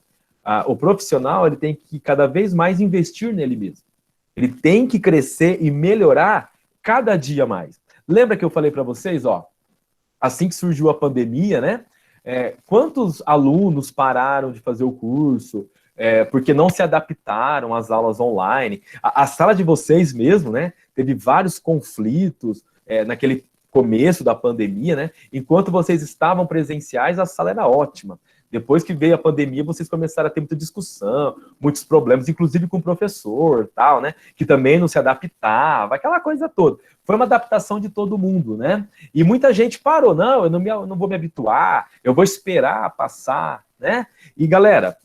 Speaker 1: O profissional ele tem que cada vez mais investir nele mesmo. Ele tem que crescer e melhorar cada dia mais. Lembra que eu falei para vocês, ó, assim que surgiu a pandemia, né? Quantos alunos pararam de fazer o curso porque não se adaptaram às aulas online? A sala de vocês mesmo, né? Teve vários conflitos naquele começo da pandemia, né? Enquanto vocês estavam presenciais, a sala era ótima. Depois que veio a pandemia, vocês começaram a ter muita discussão, muitos problemas, inclusive com o professor, tal, né? Que também não se adaptava, aquela coisa toda. Foi uma adaptação de todo mundo, né? E muita gente parou, não, eu não vou me habituar, eu vou esperar passar, né? E, galera,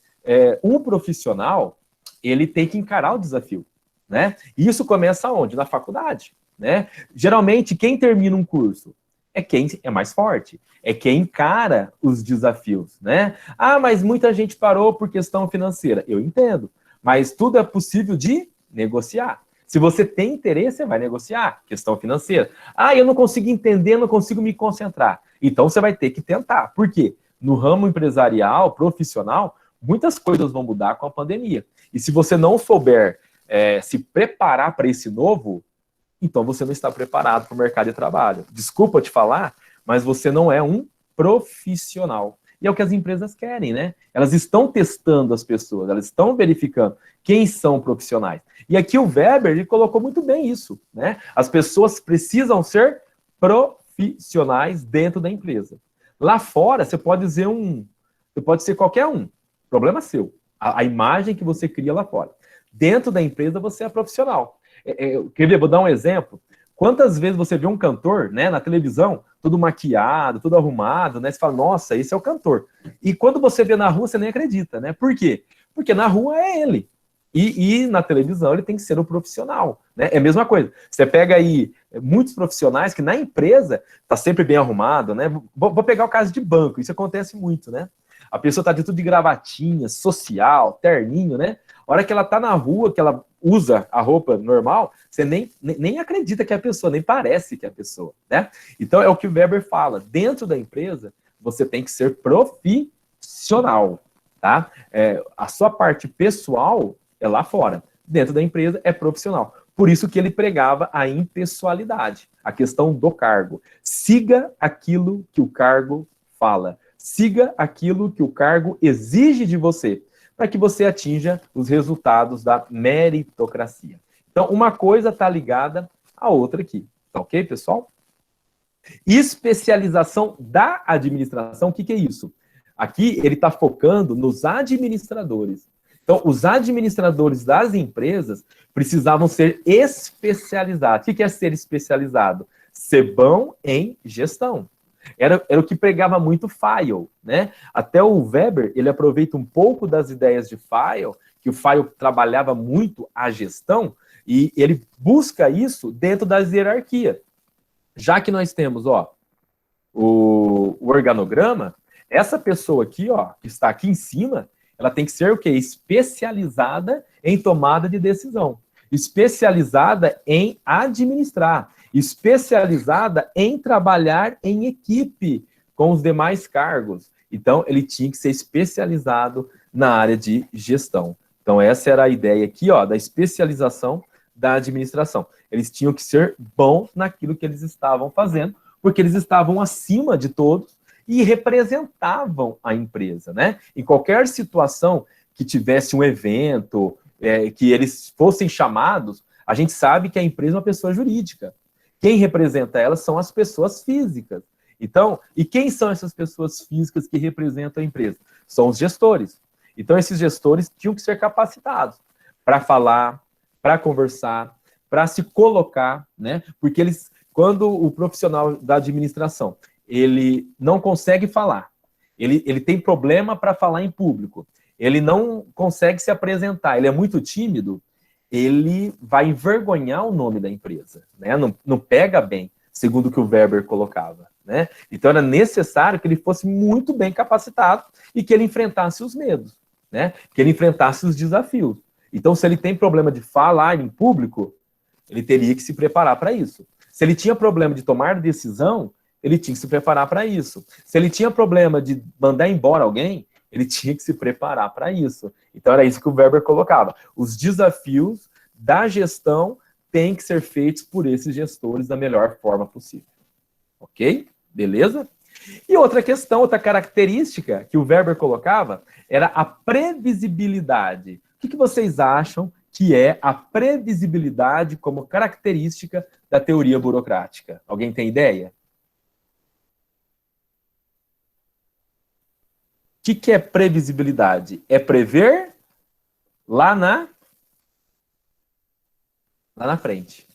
Speaker 1: um profissional, ele tem que encarar o desafio, né? E isso começa onde? Na faculdade, né? Geralmente, quem termina um curso é quem é mais forte, é quem encara os desafios, né? Ah, mas muita gente parou por questão financeira. Eu entendo, mas tudo é possível de negociar. Se você tem interesse, você vai negociar, questão financeira. Ah, eu não consigo entender, não consigo me concentrar. Então, você vai ter que tentar. Por quê? No ramo empresarial, profissional, muitas coisas vão mudar com a pandemia. E se você não souber se preparar para esse novo, então você não está preparado para o mercado de trabalho. Desculpa te falar, mas você não é um profissional. E é o que as empresas querem, né? Elas estão testando as pessoas, elas estão verificando quem são profissionais. E aqui o Weber, ele colocou muito bem isso, né? As pessoas precisam ser profissionais dentro da empresa. Lá fora, você pode dizer você pode ser qualquer um. Problema seu. A imagem que você cria lá fora. Dentro da empresa, você é profissional. Quer ver? Vou dar um exemplo. Quantas vezes você vê um cantor, né, na televisão, todo maquiado, todo arrumado, né? Você fala, nossa, esse é o cantor. E quando você vê na rua, você nem acredita, né? Por quê? Porque na rua é ele. E na televisão ele tem que ser um profissional, né? É a mesma coisa. Você pega aí muitos profissionais que na empresa tá sempre bem arrumado, né? Vou pegar o caso de banco, isso acontece muito, né? A pessoa tá de tudo de gravatinha, social, terninho, né? A hora que ela tá na rua, que ela usa a roupa normal, você nem acredita que é a pessoa, nem parece que é a pessoa, né? Então é o que o Weber fala. Dentro da empresa, você tem que ser profissional, tá? A sua parte pessoal é lá fora. Dentro da empresa é profissional. Por isso que ele pregava a impessoalidade, a questão do cargo. Siga aquilo que o cargo fala. Siga aquilo que o cargo exige de você, para que você atinja os resultados da meritocracia. Então, uma coisa está ligada à outra aqui. Tá ok, pessoal? Especialização da administração, o que é isso? Aqui ele está focando nos administradores. Então, os administradores das empresas precisavam ser especializados. O que é ser especializado? Ser bom em gestão. Era o que pregava muito Fayol, né? Até o Weber, ele aproveita um pouco das ideias de Fayol, que o Fayol trabalhava muito a gestão, E ele busca isso dentro das hierarquias. Já que nós temos, ó, o organograma, essa pessoa aqui, ó, que está aqui em cima, ela tem que ser o quê? Especializada em tomada de decisão, especializada em administrar, especializada em trabalhar em equipe com os demais cargos. Então, ele tinha que ser especializado na área de gestão. Então, essa era a ideia aqui, ó, da especialização da administração. Eles tinham que ser bons naquilo que eles estavam fazendo, porque eles estavam acima de todos e representavam a empresa, né? Em qualquer situação que tivesse um evento, que eles fossem chamados, a gente sabe que a empresa é uma pessoa jurídica. Quem representa ela são as pessoas físicas. Então, e quem são essas pessoas físicas que representam a empresa? São os gestores. Então, esses gestores tinham que ser capacitados para falar, para conversar, para se colocar, né? Porque eles, quando o profissional da administração, ele não consegue falar, ele tem problema para falar em público, ele não consegue se apresentar, ele é muito tímido, ele vai envergonhar o nome da empresa, né? Não pega bem, segundo o que o Weber colocava, né? Então era necessário que ele fosse muito bem capacitado e que ele enfrentasse os medos, né? Que ele enfrentasse os desafios. Então, se ele tem problema de falar em público, ele teria que se preparar para isso. Se ele tinha problema de tomar decisão, ele tinha que se preparar para isso. Se ele tinha problema de mandar embora alguém, ele tinha que se preparar para isso. Então, era isso que o Weber colocava. Os desafios da gestão têm que ser feitos por esses gestores da melhor forma possível. Ok? Beleza? E outra questão, outra característica que o Weber colocava era a previsibilidade. O que vocês acham que é a previsibilidade como característica da teoria burocrática? Alguém tem ideia? O que é previsibilidade? É prever lá na frente.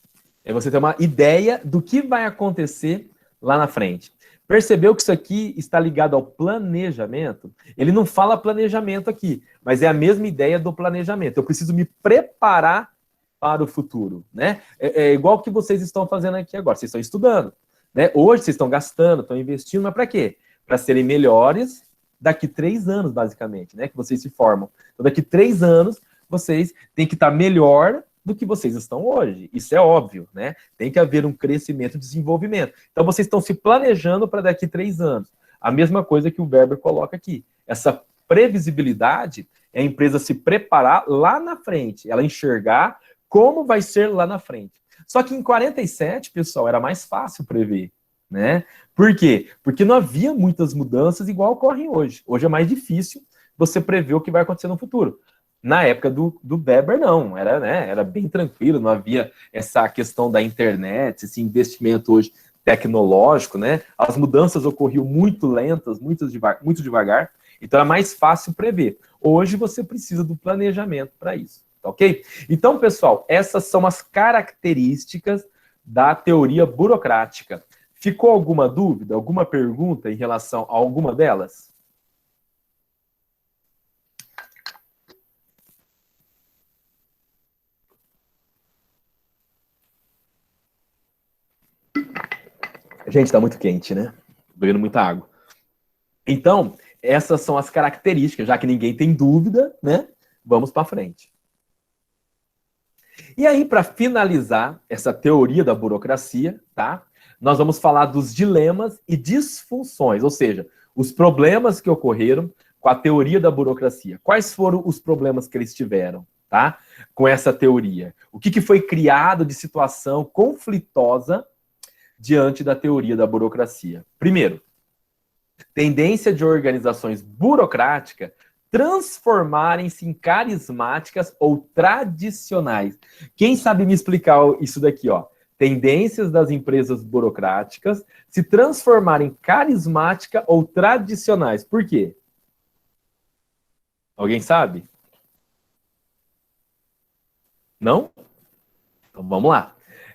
Speaker 1: É você ter uma ideia do que vai acontecer lá na frente. Percebeu que isso aqui está ligado ao planejamento? Ele não fala planejamento aqui, mas é a mesma ideia do planejamento. Eu preciso me preparar para o futuro, né? É igual o que vocês estão fazendo aqui agora. Vocês estão estudando, né? Hoje vocês estão gastando, estão investindo, mas para quê? Para serem melhores daqui 3 anos, basicamente, né? Que vocês se formam. Então, daqui 3 anos, vocês têm que estar melhor do que vocês estão hoje. Isso é óbvio, né? Tem que haver um crescimento e desenvolvimento. Então, vocês estão se planejando para daqui 3 anos. A mesma coisa que o Weber coloca aqui. Essa previsibilidade é a empresa se preparar lá na frente, ela enxergar como vai ser lá na frente. Só que em 47, pessoal, era mais fácil prever, né? Por quê? Porque não havia muitas mudanças igual ocorrem hoje. Hoje é mais difícil você prever o que vai acontecer no futuro. Na época do Weber, não. Era bem tranquilo, não havia essa questão da internet, esse investimento hoje tecnológico, né? As mudanças ocorriam muito lentas, muito devagar, então é mais fácil prever. Hoje você precisa do planejamento para isso, ok? Então, pessoal, essas são as características da teoria burocrática. Ficou alguma dúvida, alguma pergunta em relação a alguma delas? Gente, tá muito quente, né? Bebendo muita água. Então, essas são as características, já que ninguém tem dúvida, né? Vamos para frente. E aí, para finalizar essa teoria da burocracia, tá? Nós vamos falar dos dilemas e disfunções, ou seja, os problemas que ocorreram com a teoria da burocracia. Quais foram os problemas que eles tiveram, tá? Com essa teoria. O que foi criado de situação conflitosa diante da teoria da burocracia? Primeiro, tendência de organizações burocráticas transformarem-se em carismáticas ou tradicionais. Quem sabe me explicar isso daqui, ó? Tendências das empresas burocráticas se transformarem em carismáticas ou tradicionais. Por quê? Alguém sabe? Não? Então vamos lá.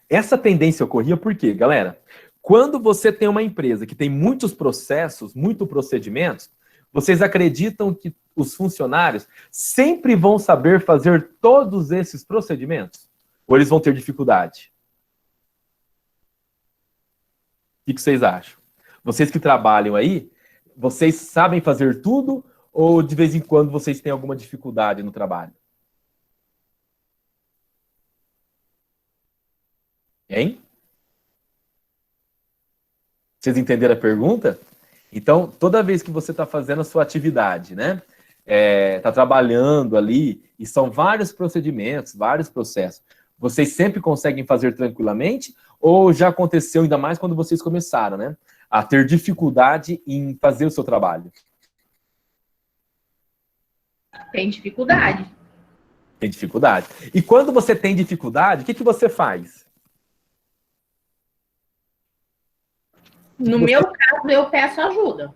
Speaker 1: Essa tendência ocorria por quê, galera? Quando você tem uma empresa que tem muitos processos, muitos procedimentos, vocês acreditam que os funcionários sempre vão saber fazer todos esses procedimentos? Ou eles vão ter dificuldade? O que vocês acham? Vocês que trabalham aí, vocês sabem fazer tudo ou de vez em quando vocês têm alguma dificuldade no trabalho? Hein? Vocês entenderam a pergunta? Então, toda vez que você está fazendo a sua atividade, né? Está trabalhando ali, e são vários procedimentos, vários processos. Vocês sempre conseguem fazer tranquilamente? Ou já aconteceu, ainda mais quando vocês começaram, né? A ter dificuldade em fazer o seu trabalho?
Speaker 2: Tem dificuldade.
Speaker 1: Tem dificuldade. E quando você tem dificuldade, o que você faz?
Speaker 2: No meu caso, eu peço ajuda.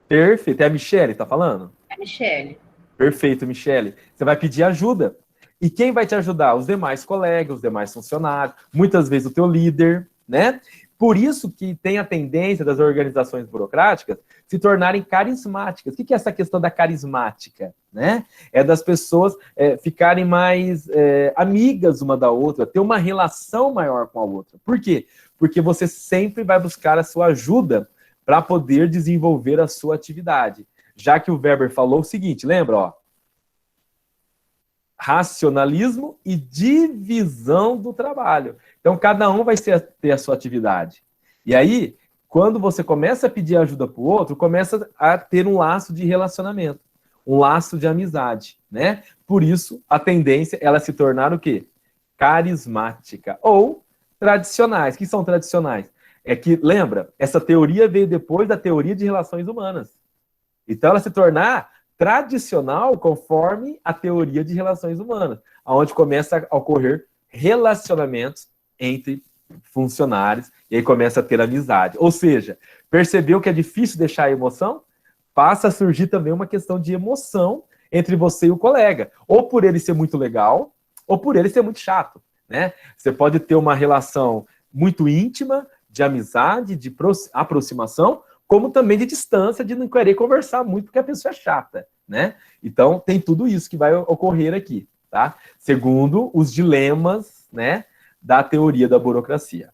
Speaker 1: Perfeito. É a Michele que está falando?
Speaker 2: É, Michele.
Speaker 1: Perfeito, Michele. Você vai pedir ajuda. E quem vai te ajudar? Os demais colegas, os demais funcionários, muitas vezes o teu líder, né? Por isso que tem a tendência das organizações burocráticas se tornarem carismáticas. O que é essa questão da carismática? Né? É das pessoas ficarem mais amigas uma da outra, ter uma relação maior com a outra. Por quê? Porque você sempre vai buscar a sua ajuda para poder desenvolver a sua atividade. Já que o Weber falou o seguinte, lembra? Ó, racionalismo e divisão do trabalho. Então, cada um vai ter a sua atividade. E aí, quando você começa a pedir ajuda para o outro, começa a ter um laço de relacionamento, um laço de amizade, né? Por isso, a tendência é ela se tornar o quê? Carismática ou tradicionais. O que são tradicionais? É que, lembra, essa teoria veio depois da teoria de relações humanas. Então, ela se tornar tradicional conforme a teoria de relações humanas, onde começa a ocorrer relacionamentos entre funcionários, e aí começa a ter amizade. Ou seja, percebeu que é difícil deixar a emoção? Passa a surgir também uma questão de emoção entre você e o colega. Ou por ele ser muito legal, ou por ele ser muito chato, né? Você pode ter uma relação muito íntima, de amizade, de aproximação, como também de distância, de não querer conversar muito porque a pessoa é chata, né? Então, tem tudo isso que vai ocorrer aqui, tá? Segundo os dilemas, né, da teoria da burocracia.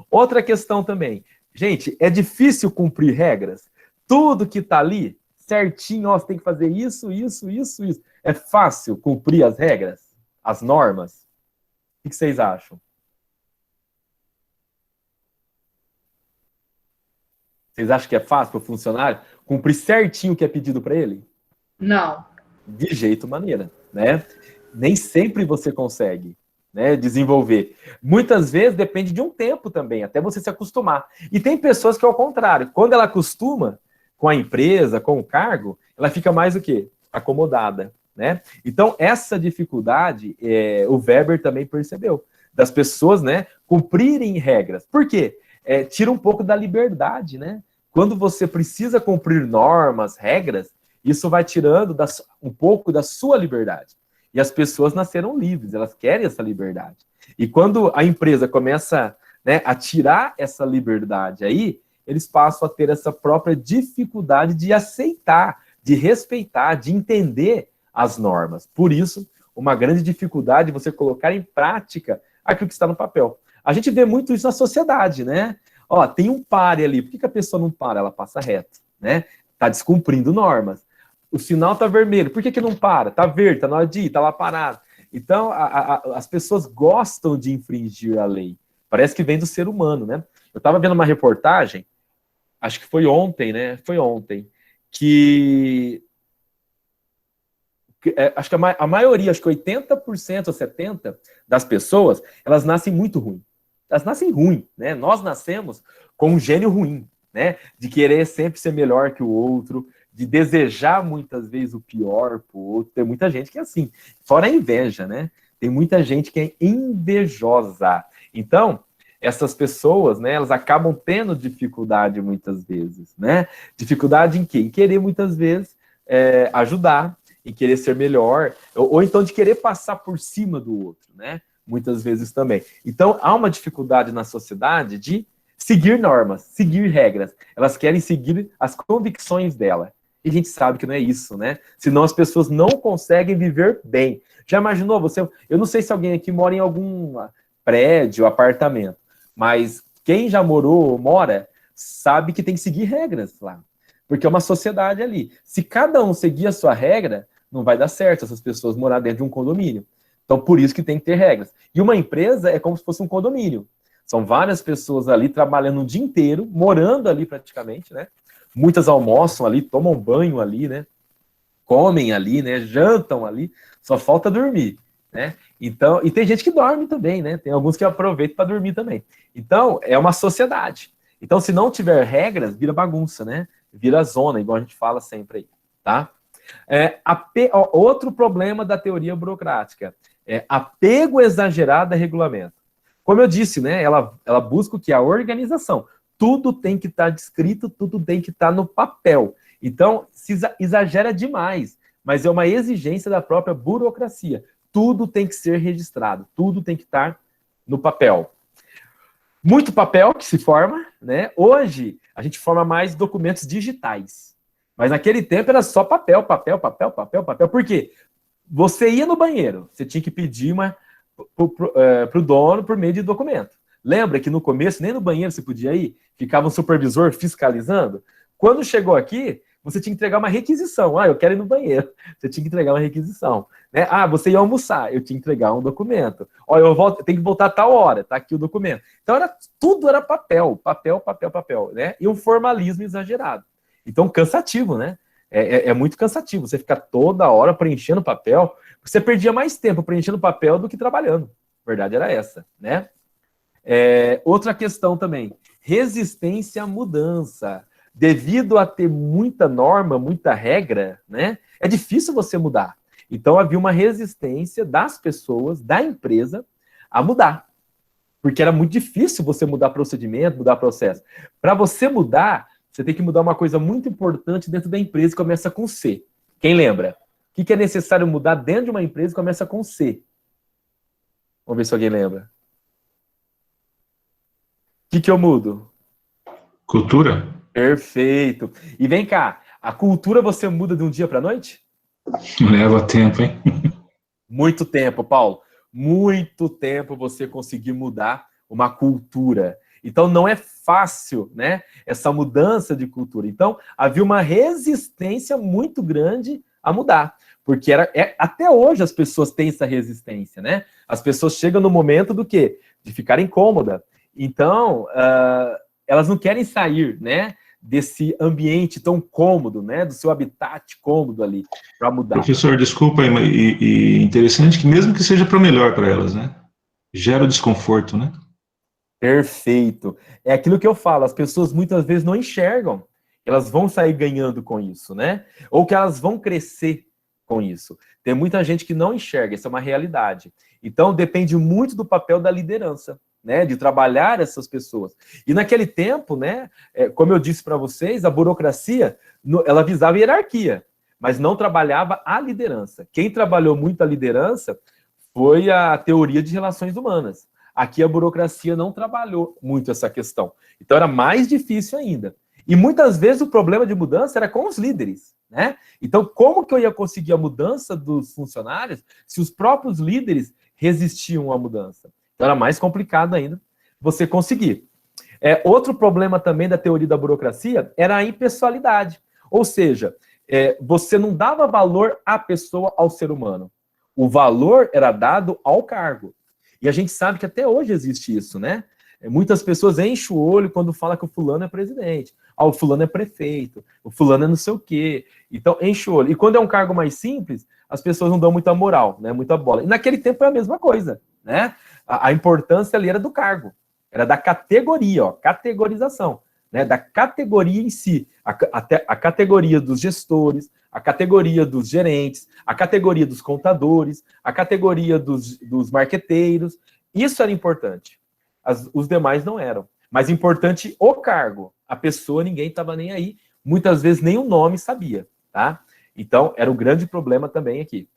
Speaker 1: Outra questão também. Gente, é difícil cumprir regras? Tudo que tá ali, certinho, ó, você tem que fazer isso, isso, isso, isso. É fácil cumprir as regras? As normas? O que vocês acham? Vocês acham que é fácil para o funcionário cumprir certinho o que é pedido para ele?
Speaker 2: Não.
Speaker 1: De jeito maneira, né? Nem sempre você consegue, né, desenvolver. Muitas vezes depende de um tempo também, até você se acostumar. E tem pessoas que, ao contrário, quando ela acostuma com a empresa, com o cargo, ela fica mais o quê? Acomodada, né? Então, essa dificuldade, o Weber também percebeu, das pessoas, né, cumprirem regras. Por quê? Tira um pouco da liberdade, né? Quando você precisa cumprir normas, regras, isso vai tirando um pouco da sua liberdade. E as pessoas nasceram livres, elas querem essa liberdade. E quando a empresa começa, né, a tirar essa liberdade aí, eles passam a ter essa própria dificuldade de aceitar, de respeitar, de entender as normas. Por isso, uma grande dificuldade de você colocar em prática aquilo que está no papel. A gente vê muito isso na sociedade, né? Ó, tem um pare ali, por que a pessoa não para? Ela passa reto, né? Tá descumprindo normas. O sinal tá vermelho, por que não para? Tá verde, tá na hora de ir, tá lá parado. Então, as pessoas gostam de infringir a lei. Parece que vem do ser humano, né? Eu tava vendo uma reportagem, acho que foi ontem, né? Foi ontem, que acho que a maioria, acho que 80% ou 70% das pessoas, elas nascem muito ruim. Elas nascem ruim, né? Nós nascemos com um gênio ruim, né? De querer sempre ser melhor que o outro, de desejar muitas vezes o pior pro outro. Tem muita gente que é assim. Fora a inveja, né? Tem muita gente que é invejosa. Então, essas pessoas, né, elas acabam tendo dificuldade muitas vezes, né? Dificuldade em quê? Em querer muitas vezes ajudar, em querer ser melhor, ou então de querer passar por cima do outro, né? Muitas vezes também. Então, há uma dificuldade na sociedade de seguir normas, seguir regras. Elas querem seguir as convicções dela. E a gente sabe que não é isso, né? Senão as pessoas não conseguem viver bem. Já imaginou você? Eu não sei se alguém aqui mora em algum prédio, apartamento, mas quem já morou ou mora sabe que tem que seguir regras lá. Porque é uma sociedade ali. Se cada um seguir a sua regra, não vai dar certo essas pessoas morar dentro de um condomínio. Então, por isso que tem que ter regras. E uma empresa é como se fosse um condomínio. São várias pessoas ali trabalhando o dia inteiro, morando ali praticamente, né? Muitas almoçam ali, tomam banho ali, né? Comem ali, né? Jantam ali. Só falta dormir, né? Então, e tem gente que dorme também, né? Tem alguns que aproveitam para dormir também. Então, é uma sociedade. Então, se não tiver regras, vira bagunça, né? Vira zona, igual a gente fala sempre aí, tá? Outro problema da teoria burocrática é apego exagerado a regulamento. Como eu disse, né? Ela busca o que? A organização. Tudo tem que estar descrito, tudo tem que estar no papel. Então, se exagera demais, mas é uma exigência da própria burocracia. Tudo tem que ser registrado, tudo tem que estar no papel. Muito papel que se forma, né? Hoje, a gente forma mais documentos digitais. Mas naquele tempo era só papel, papel, papel, papel, papel. Por quê? Você ia no banheiro, você tinha que pedir para o dono por meio de documento. Lembra que no começo, nem no banheiro você podia ir? Ficava um supervisor fiscalizando? Quando chegou aqui, você tinha que entregar uma requisição. Eu quero ir no banheiro. Você tinha que entregar uma requisição. Né? Você ia almoçar, eu tinha que entregar um documento. Eu tenho que voltar a tal hora, tá aqui o documento. Então, tudo era papel, papel, papel, papel. Né? E um formalismo exagerado. Então, cansativo, né? É muito cansativo. Você ficar toda hora preenchendo papel. Você perdia mais tempo preenchendo papel do que trabalhando. A verdade era essa, né? Outra questão também. Resistência à mudança. Devido a ter muita norma, muita regra, né? É difícil você mudar. Então, havia uma resistência das pessoas, da empresa, a mudar. Porque era muito difícil você mudar procedimento, mudar processo. Para você mudar, você tem que mudar uma coisa muito importante dentro da empresa que começa com C. Quem lembra? O que é necessário mudar dentro de uma empresa que começa com C? Vamos ver se alguém lembra. O que eu mudo?
Speaker 7: Cultura?
Speaker 1: Perfeito. E vem cá, a cultura você muda de um dia para a noite?
Speaker 7: Leva tempo, hein?
Speaker 1: Muito tempo, Paulo. Muito tempo você conseguir mudar uma cultura. Então, não é fácil, né? Essa mudança de cultura. Então, havia uma resistência muito grande a mudar. Porque até hoje as pessoas têm essa resistência, né? As pessoas chegam no momento do quê? De ficar incômoda. Então, elas não querem sair, né? Desse ambiente tão cômodo, né? Do seu habitat cômodo ali, para mudar.
Speaker 7: Professor, desculpa, e interessante que mesmo que seja para melhor para elas, né? Gera o desconforto, né?
Speaker 1: Perfeito. É aquilo que eu falo, as pessoas muitas vezes não enxergam. Elas vão sair ganhando com isso, né? Ou que elas vão crescer com isso. Tem muita gente que não enxerga, isso é uma realidade. Então, depende muito do papel da liderança, né? De trabalhar essas pessoas. E naquele tempo, né? Como eu disse para vocês, a burocracia, ela visava a hierarquia, mas não trabalhava a liderança. Quem trabalhou muito a liderança foi a teoria de relações humanas. Aqui a burocracia não trabalhou muito essa questão. Então era mais difícil ainda. E muitas vezes o problema de mudança era com os líderes, né? Então como que eu ia conseguir a mudança dos funcionários se os próprios líderes resistiam à mudança? Então era mais complicado ainda você conseguir. Outro problema também da teoria da burocracia era a impessoalidade. Ou seja, você não dava valor à pessoa, ao ser humano. O valor era dado ao cargo. E a gente sabe que até hoje existe isso, né? Muitas pessoas enchem o olho quando fala que o fulano é presidente. O fulano é prefeito. O fulano é não sei o quê. Então, enche o olho. E quando é um cargo mais simples, as pessoas não dão muita moral, né? Muita bola. E naquele tempo é a mesma coisa, né? A importância ali era do cargo. Era da categoria, categorização. Né? Da categoria em si. A categoria dos gestores, a categoria dos gerentes, a categoria dos contadores, a categoria dos marqueteiros. Isso era importante. Os demais não eram. Mas importante o cargo. A pessoa, ninguém estava nem aí. Muitas vezes nem o nome sabia. Tá? Então, era um grande problema também aqui.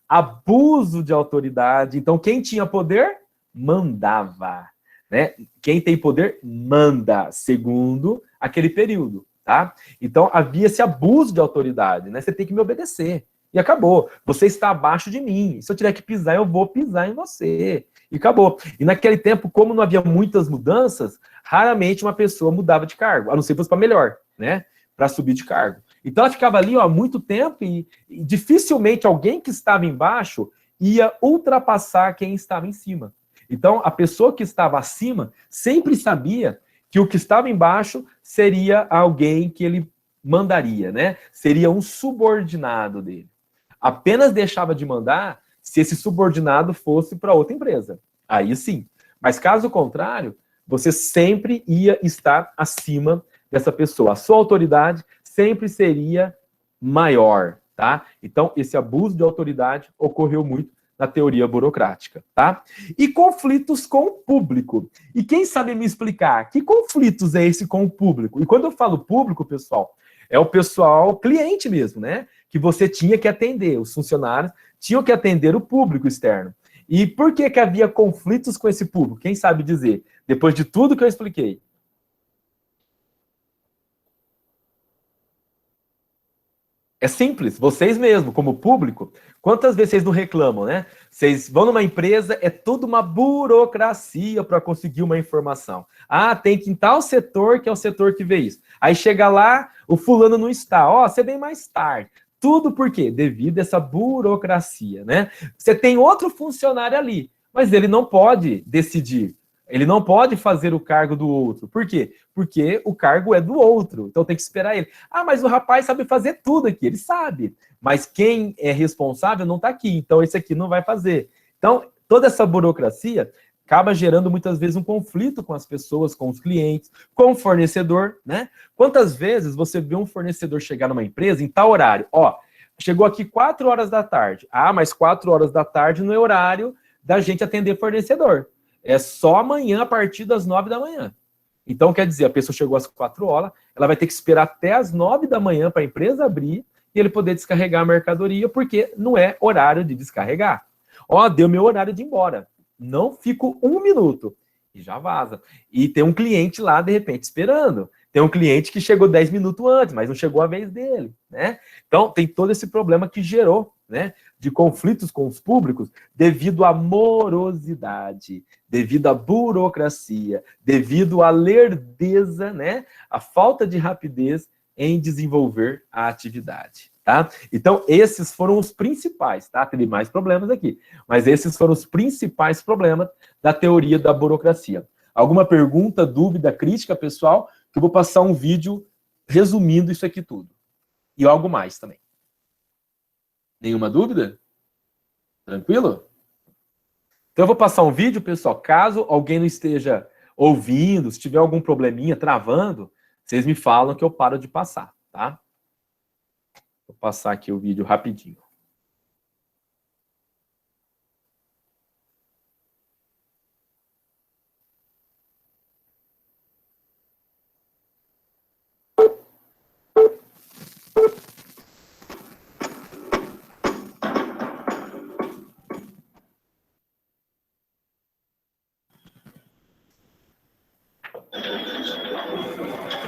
Speaker 1: Abuso de autoridade. Então, quem tinha poder, mandava. Né? Quem tem poder, manda, segundo aquele período. tá? Então, havia esse abuso de autoridade, né? Você tem que me obedecer. E acabou. Você está abaixo de mim. Se eu tiver que pisar, eu vou pisar em você. E acabou. E naquele tempo, como não havia muitas mudanças, raramente uma pessoa mudava de cargo, a não ser que fosse para melhor, né? Para subir de cargo. Então ela ficava ali, ó, há muito tempo e dificilmente alguém que estava embaixo ia ultrapassar quem estava em cima. Então a pessoa que estava acima sempre sabia que o que estava embaixo seria alguém que ele mandaria, né? Seria um subordinado dele. Apenas deixava de mandar se esse subordinado fosse para outra empresa. Aí sim. Mas caso contrário, você sempre ia estar acima dessa pessoa. A sua autoridade sempre seria maior, tá? Então, esse abuso de autoridade ocorreu muito na teoria burocrática, tá? E conflitos com o público. E quem sabe me explicar que conflitos é esse com o público? E quando eu falo público, pessoal, é o pessoal cliente mesmo, né? Que você tinha que atender, os funcionários tinham que atender o público externo. E por que havia conflitos com esse público? Quem sabe dizer? Depois de tudo que eu expliquei. É simples, vocês mesmos, como público, quantas vezes vocês não reclamam, né? Vocês vão numa empresa, é toda uma burocracia para conseguir uma informação. Ah, tem que ir em tal setor, que é o setor que vê isso. Aí chega lá, o fulano não está. Ó, você vem mais tarde. Tudo por quê? Devido a essa burocracia, né? Você tem outro funcionário ali, mas ele não pode decidir. Ele não pode fazer o cargo do outro. Por quê? Porque o cargo é do outro. Então tem que esperar ele. Ah, mas o rapaz sabe fazer tudo aqui. Ele sabe. Mas quem é responsável não está aqui. Então esse aqui não vai fazer. Então toda essa burocracia acaba gerando muitas vezes um conflito com as pessoas, com os clientes, com o fornecedor, né? Quantas vezes você vê um fornecedor chegar numa empresa em tal horário? Ó, chegou aqui 4 horas da tarde. Ah, mas 4 horas da tarde não é horário da gente atender fornecedor. É só amanhã, a partir das 9 da manhã. Então, quer dizer, a pessoa chegou às 4 horas, ela vai ter que esperar até as 9 da manhã para a empresa abrir e ele poder descarregar a mercadoria, porque não é horário de descarregar. Ó, deu meu horário de ir embora. Não fico 1 minuto. E já vaza. E tem um cliente lá, de repente, esperando. Tem um cliente que chegou 10 minutos antes, mas não chegou a vez dele, né? Então, tem todo esse problema que gerou, né, de conflitos com os públicos devido à morosidade, devido à burocracia, devido à lerdeza, né, à falta de rapidez em desenvolver a atividade, tá? Então, esses foram os principais, tá? Teve mais problemas aqui, mas esses foram os principais problemas da teoria da burocracia. Alguma pergunta, dúvida, crítica, pessoal? Que eu vou passar um vídeo resumindo isso aqui tudo. E algo mais também. Nenhuma dúvida? Tranquilo? Então eu vou passar um vídeo, pessoal. Caso alguém não esteja ouvindo, se tiver algum probleminha, travando, vocês me falam que eu paro de passar, tá? Vou passar aqui o vídeo rapidinho.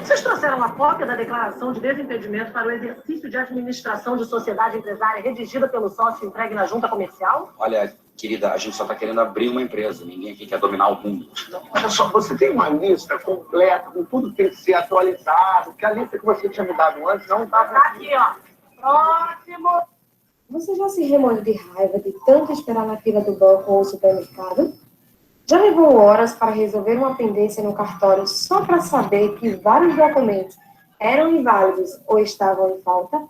Speaker 8: Vocês trouxeram uma cópia da declaração de desimpedimento para o exercício de administração de sociedade empresária redigida pelo sócio entregue na junta comercial?
Speaker 9: Olha, querida, a gente só está querendo abrir uma empresa. Ninguém aqui quer dominar o mundo.
Speaker 10: Não, olha só, você tem uma lista completa com tudo que tem que ser atualizado, que a lista que você tinha me dado antes não estava
Speaker 8: aqui, ó. Próximo.
Speaker 11: Você já se remoeu de raiva de tanto esperar na fila do banco ou supermercado? Já levou horas para resolver uma pendência no cartório só para saber que vários documentos eram inválidos ou estavam em falta?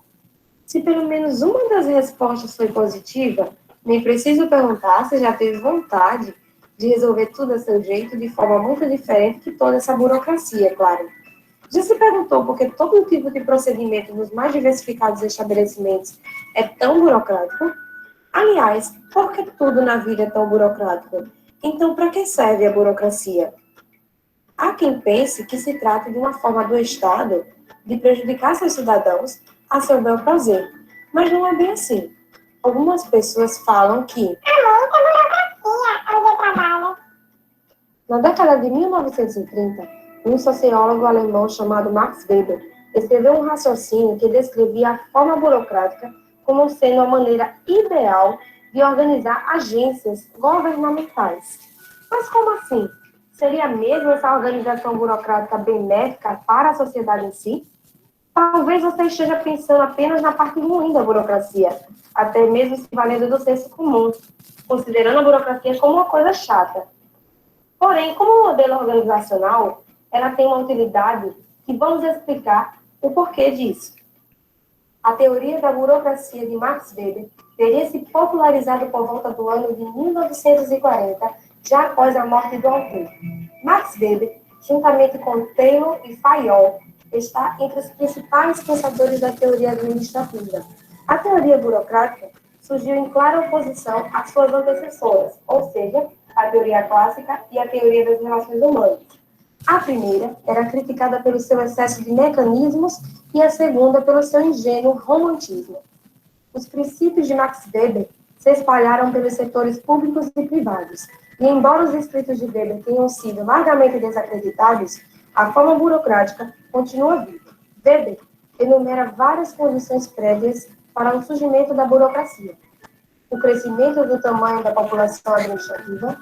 Speaker 11: Se pelo menos uma das respostas foi positiva, nem preciso perguntar se já teve vontade de resolver tudo a seu jeito de forma muito diferente que toda essa burocracia, é claro. Já se perguntou por que todo tipo de procedimento nos mais diversificados estabelecimentos é tão burocrático? Aliás, por que tudo na vida é tão burocrático? Então, para que serve a burocracia? Há quem pense que se trata de uma forma do Estado de prejudicar seus cidadãos a seu bel prazer, mas não é bem assim. Algumas pessoas falam que na década de 1930, um sociólogo alemão chamado Max Weber escreveu um raciocínio que descrevia a forma burocrática como sendo a maneira ideal de organizar agências governamentais. Mas como assim? Seria mesmo essa organização burocrática benéfica para a sociedade em si? Talvez você esteja pensando apenas na parte ruim da burocracia, até mesmo se valendo do senso comum, considerando a burocracia como uma coisa chata. Porém, como modelo organizacional, ela tem uma utilidade que vamos explicar o porquê disso. A teoria da burocracia de Max Weber teria se popularizado por volta do ano de 1940, já após a morte do autor. Max Weber, juntamente com Taylor e Fayol, está entre os principais pensadores da teoria administrativa. A teoria burocrática surgiu em clara oposição às suas antecessoras, ou seja, a teoria clássica e a teoria das relações humanas. A primeira era criticada pelo seu excesso de mecanismos e a segunda pelo seu ingênuo romantismo. Os princípios de Max Weber se espalharam pelos setores públicos e privados, e embora os escritos de Weber tenham sido largamente desacreditados, a forma burocrática continua viva. Weber enumera várias condições prévias para o surgimento da burocracia: o crescimento do tamanho da população administrativa,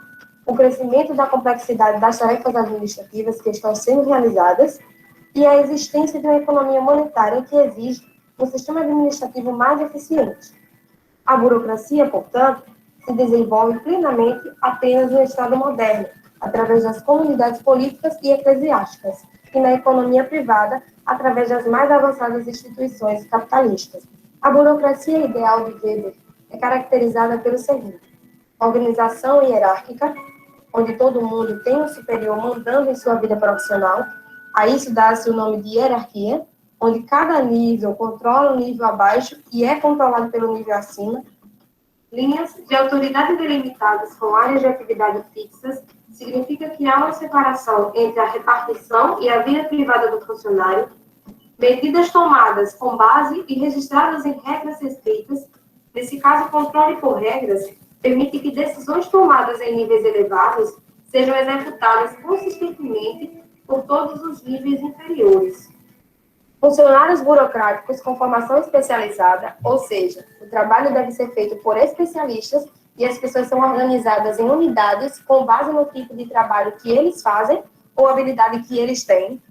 Speaker 11: o crescimento da complexidade das tarefas administrativas que estão sendo realizadas e a existência de uma economia monetária que exige um sistema administrativo mais eficiente. A burocracia, portanto, se desenvolve plenamente apenas no Estado moderno, através das comunidades políticas e eclesiásticas, e na economia privada, através das mais avançadas instituições capitalistas. A burocracia ideal de Weber é caracterizada pelo seguinte: organização hierárquica, onde todo mundo tem um superior mandando em sua vida profissional. A isso dá-se o nome de hierarquia, onde cada nível controla o nível abaixo e é controlado pelo nível acima. Linhas de autoridade delimitadas com áreas de atividade fixas significa que há uma separação entre a repartição e a vida privada do funcionário. Medidas tomadas com base e registradas em regras escritas. Nesse caso, o controle por regras permite que decisões tomadas em níveis elevados sejam executadas consistentemente por todos os níveis inferiores. Funcionários burocráticos com formação especializada, ou seja, o trabalho deve ser feito por especialistas e as pessoas são organizadas em unidades com base no tipo de trabalho que eles fazem ou habilidade que eles têm.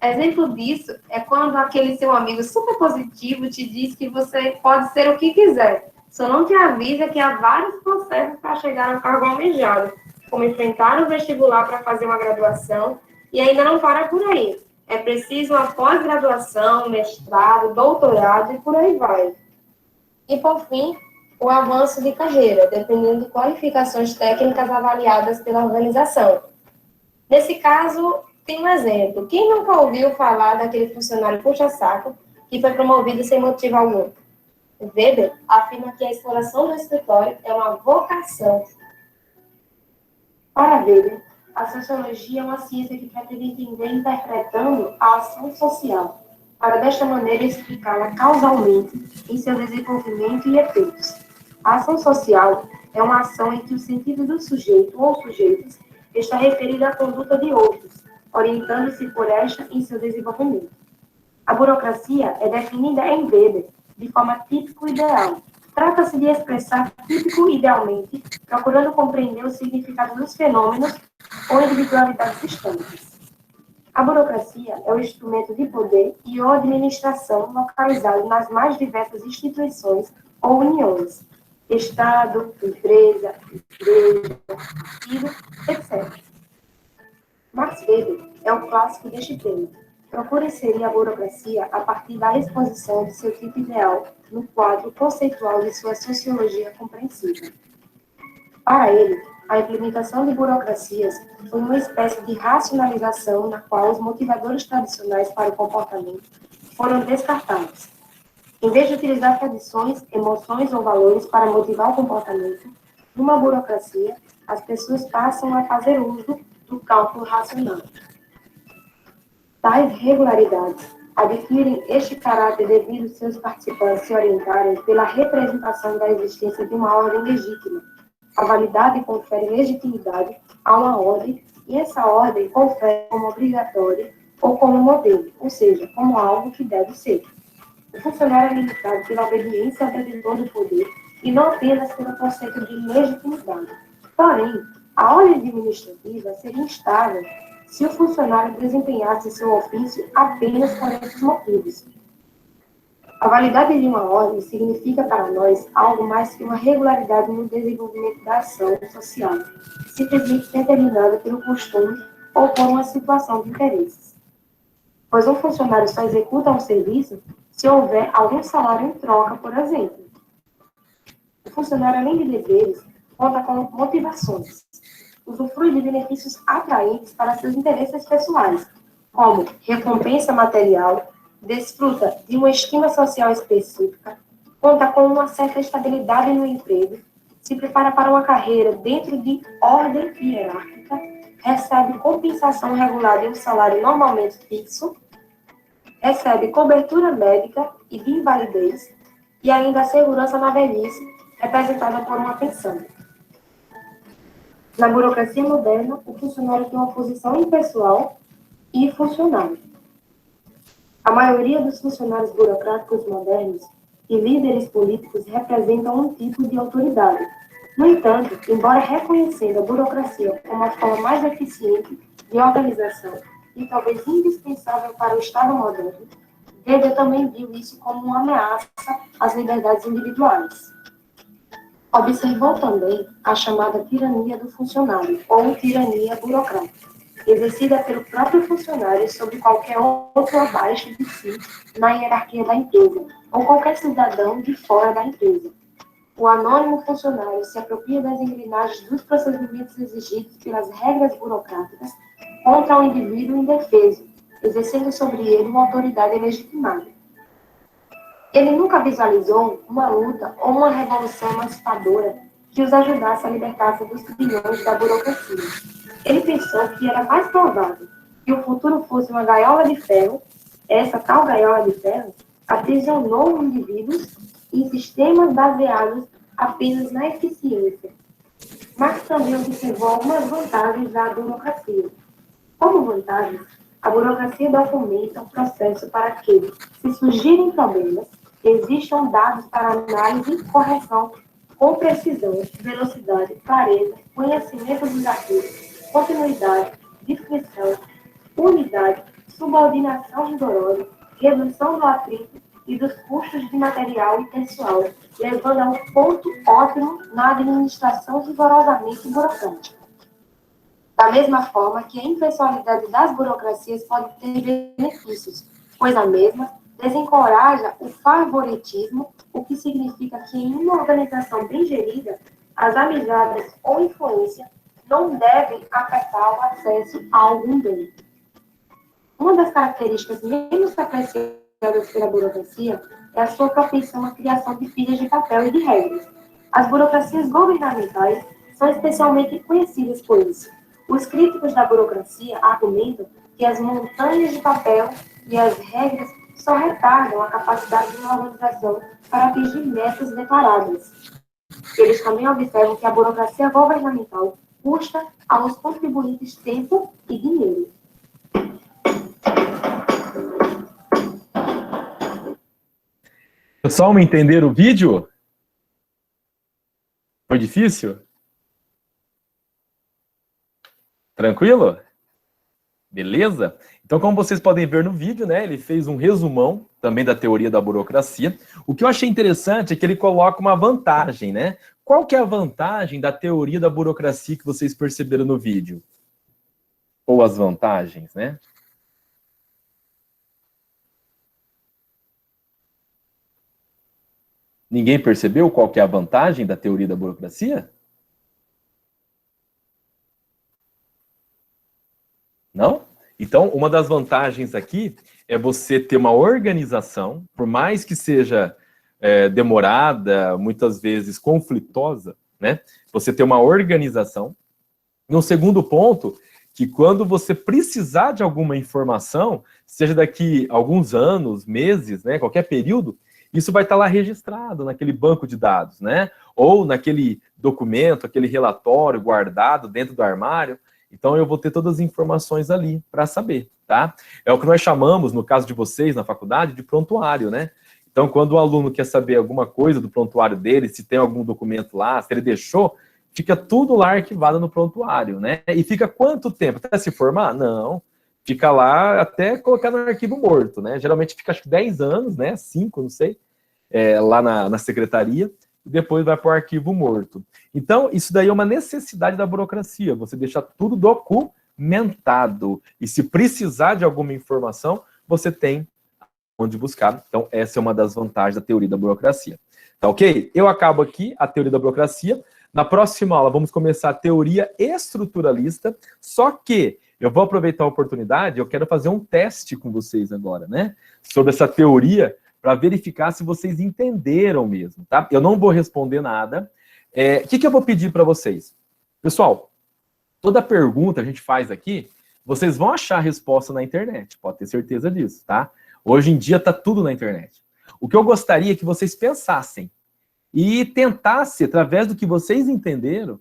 Speaker 11: Exemplo disso é quando aquele seu amigo super positivo te diz que você pode ser o que quiser, só não te avisa que há vários processos para chegar ao cargo almejado, como enfrentar o vestibular para fazer uma graduação, e ainda não para por aí. É preciso uma pós-graduação, mestrado, doutorado e por aí vai. E, por fim, o avanço de carreira, dependendo de qualificações técnicas avaliadas pela organização. Nesse caso, tem um exemplo. Quem nunca ouviu falar daquele funcionário puxa-saco que foi promovido sem motivo algum? Weber afirma que a exploração do escritório é uma vocação. Para Weber, a sociologia é uma ciência que pretende entender interpretando a ação social, para desta maneira explicá-la causalmente em seu desenvolvimento e efeitos. A ação social é uma ação em que o sentido do sujeito ou sujeitos está referido à conduta de outros, orientando-se por esta em seu desenvolvimento. A burocracia é definida em Weber de forma típico-ideal. Trata-se de expressar típico-idealmente, procurando compreender o significado dos fenômenos ou individualidades sistêmicas. A burocracia é o instrumento de poder e ou administração localizado nas mais diversas instituições ou uniões, Estado, empresa, igreja, partido, etc. Max Weber é o clássico deste tema. Procura inserir a burocracia a partir da exposição de seu tipo ideal no quadro conceitual de sua sociologia compreensível. Para ele, a implementação de burocracias foi uma espécie de racionalização na qual os motivadores tradicionais para o comportamento foram descartados. Em vez de utilizar tradições, emoções ou valores para motivar o comportamento, numa burocracia, as pessoas passam a fazer uso do cálculo racional. Tais regularidades adquirem este caráter devido seus participantes se orientarem pela representação da existência de uma ordem legítima. A validade confere legitimidade a uma ordem, e essa ordem confere como obrigatória ou como modelo, ou seja, como algo que deve ser. O funcionário é limitado pela obediência ao detentor do poder e não apenas pelo conceito de legitimidade. Porém, a ordem administrativa seria instável se o funcionário desempenhasse seu ofício apenas por esses motivos. A validade de uma ordem significa para nós algo mais que uma regularidade no desenvolvimento da ação social, simplesmente determinada pelo costume ou por uma situação de interesses. Pois um funcionário só executa um serviço se houver algum salário em troca, por exemplo. O funcionário, além de deveres, conta com motivações. Usufrui de benefícios atraentes para seus interesses pessoais, como recompensa material, desfruta de uma estima social específica, conta com uma certa estabilidade no emprego, se prepara para uma carreira dentro de ordem hierárquica, recebe compensação regular e um salário normalmente fixo, recebe cobertura médica e de invalidez e ainda a segurança na velhice, representada por uma pensão. Na burocracia moderna, o funcionário tem uma posição impessoal e funcional. A maioria dos funcionários burocráticos modernos e líderes políticos representam um tipo de autoridade. No entanto, embora reconhecendo a burocracia como a forma mais eficiente de organização e talvez indispensável para o Estado moderno, Weber também viu isso como uma ameaça às liberdades individuais. Observou também a chamada tirania do funcionário, ou tirania burocrática, exercida pelo próprio funcionário sobre qualquer outro abaixo de si na hierarquia da empresa, ou qualquer cidadão de fora da empresa. O anônimo funcionário se apropria das engrenagens dos procedimentos exigidos pelas regras burocráticas contra um indivíduo indefeso, exercendo sobre ele uma autoridade legitimada. Ele nunca visualizou uma luta ou uma revolução emancipadora que os ajudasse a libertar-se dos grilhões da burocracia. Ele pensou que era mais provável que o futuro fosse uma gaiola de ferro. Essa tal gaiola de ferro aprisionou indivíduos em sistemas baseados apenas na eficiência, mas também observou algumas vantagens da burocracia. Como vantagens, a burocracia documenta o processo para que, se surgirem problemas, existam dados para análise e correção com precisão, velocidade, clareza, conhecimento dos arquivos, continuidade, descrição, unidade, subordinação rigorosa, redução do atrito e dos custos de material e pessoal, levando a um ponto ótimo na administração rigorosamente burocrática. Da mesma forma que a impessoalidade das burocracias pode ter benefícios, pois a mesma desencoraja o favoritismo, o que significa que em uma organização bem gerida, as amizades ou influência não devem afetar o acesso a algum bem. Uma das características menos apreciadas pela burocracia é a sua propensão à criação de pilhas de papel e de regras. As burocracias governamentais são especialmente conhecidas por isso. Os críticos da burocracia argumentam que as montanhas de papel e as regras só retardam a capacidade de uma organização para atingir metas declaradas. Eles também observam que a burocracia governamental custa aos contribuintes tempo e dinheiro.
Speaker 1: Pessoal, me entenderam o vídeo? Foi difícil? Tranquilo? Beleza? Então, como vocês podem ver no vídeo, né, ele fez um resumão também da teoria da burocracia. O que eu achei interessante é que ele coloca uma vantagem, né? Qual que é a vantagem da teoria da burocracia que vocês perceberam no vídeo? Ou as vantagens, né? Ninguém percebeu qual que é a vantagem da teoria da burocracia? Não? Então, uma das vantagens aqui é você ter uma organização, por mais que seja demorada, muitas vezes conflitosa, né? Você ter uma organização. E um segundo ponto, que quando você precisar de alguma informação, seja daqui a alguns anos, meses, né, qualquer período, isso vai estar lá registrado naquele banco de dados, né? Ou naquele documento, aquele relatório guardado dentro do armário. Então, eu vou ter todas as informações ali para saber, tá? É o que nós chamamos, no caso de vocês, na faculdade, de prontuário, né? Então, quando o aluno quer saber alguma coisa do prontuário dele, se tem algum documento lá, se ele deixou, fica tudo lá arquivado no prontuário, né? E fica quanto tempo? Até se formar? Não. Fica lá até colocar no arquivo morto, né? Geralmente fica, acho que 10 anos, né? 5, não sei, lá na secretaria, e depois vai para o arquivo morto. Então, isso daí é uma necessidade da burocracia, você deixar tudo documentado. E se precisar de alguma informação, você tem onde buscar. Então, essa é uma das vantagens da teoria da burocracia. Tá ok? Eu acabo aqui a teoria da burocracia. Na próxima aula, vamos começar a teoria estruturalista, só que eu vou aproveitar a oportunidade, eu quero fazer um teste com vocês agora, né? Sobre essa teoria, para verificar se vocês entenderam mesmo, tá? Eu não vou responder nada. O que eu vou pedir para vocês? Pessoal, toda pergunta a gente faz aqui, vocês vão achar a resposta na internet, pode ter certeza disso, tá? Hoje em dia tá tudo na internet. O que eu gostaria é que vocês pensassem e tentassem, através do que vocês entenderam,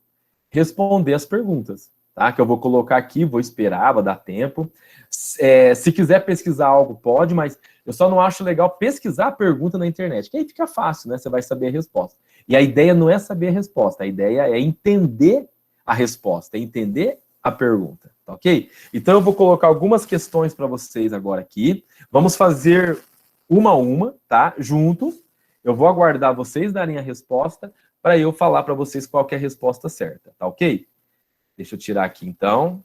Speaker 1: responder as perguntas, tá? Que eu vou colocar aqui, vou esperar, vai dar tempo. Se quiser pesquisar algo, pode, mas eu só não acho legal pesquisar a pergunta na internet, que aí fica fácil, né? Você vai saber a resposta. E a ideia não é saber a resposta, a ideia é entender a resposta, é entender a pergunta, tá ok? Então eu vou colocar algumas questões para vocês agora aqui. Vamos fazer uma a uma, tá? Juntos. Eu vou aguardar vocês darem a resposta para eu falar para vocês qual que é a resposta certa, tá ok? Deixa eu tirar aqui, então.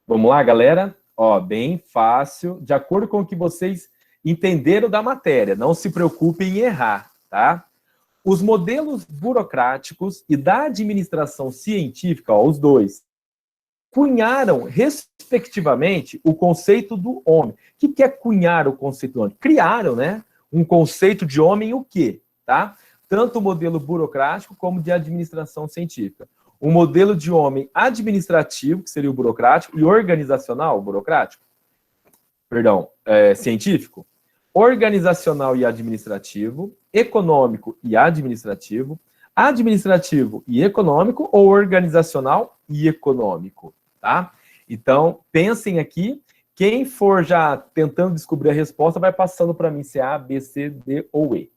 Speaker 1: Vamos lá, galera? Ó, bem fácil, de acordo com o que vocês entenderam da matéria. Não se preocupem em errar, tá? Os modelos burocráticos e da administração científica, ó, os dois, cunharam, respectivamente, o conceito do homem. O que é cunhar o conceito do homem? Criaram, né, um conceito de homem o quê? Tá? Tanto o modelo burocrático como de administração científica. Um modelo de homem administrativo, que seria o burocrático, e organizacional, o burocrático, perdão, científico, organizacional e administrativo, econômico e administrativo, administrativo e econômico, ou organizacional e econômico, tá? Então, pensem aqui, quem for já tentando descobrir a resposta, vai passando para mim se é A, B, C, D ou E.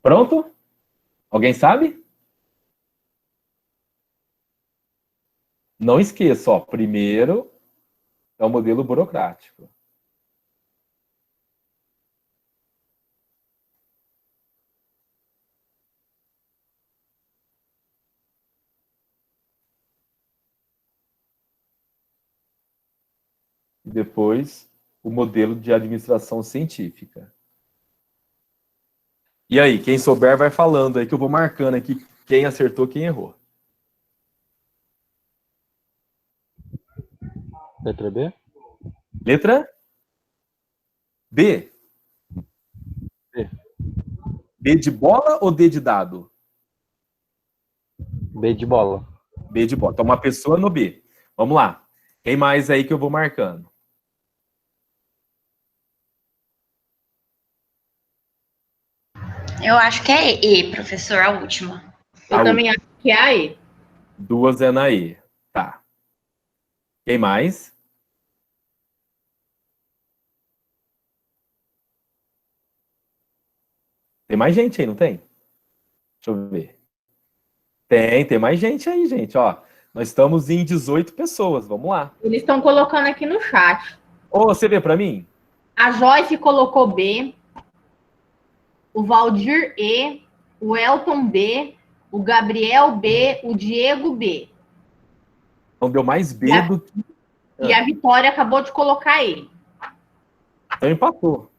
Speaker 1: Pronto? Alguém sabe? Não esqueça, ó, primeiro é o modelo burocrático. E depois, o modelo de administração científica. E aí, quem souber vai falando aí, que eu vou marcando aqui quem acertou, quem errou.
Speaker 5: Letra B?
Speaker 1: Letra B.
Speaker 5: B.
Speaker 1: B de bola ou D de dado?
Speaker 5: B de bola.
Speaker 1: B de bola. Então, uma pessoa no B. Vamos lá. Quem mais aí que eu vou marcando?
Speaker 3: Eu acho que é E, professor, a última.
Speaker 2: Eu também acho que é a E.
Speaker 1: Duas é na E. Tá. Quem mais? Tem mais gente aí, não tem? Deixa eu ver. Tem mais gente aí, gente, ó. Nós estamos em 18 pessoas, vamos lá.
Speaker 2: Eles estão colocando aqui no chat.
Speaker 1: Ô, você vê pra mim?
Speaker 2: A Joyce colocou B. O Valdir E. o Elton B, o Gabriel B, o Diego B.
Speaker 1: Então deu mais B do que...
Speaker 2: E a Vitória acabou de colocar ele.
Speaker 1: Então empatou.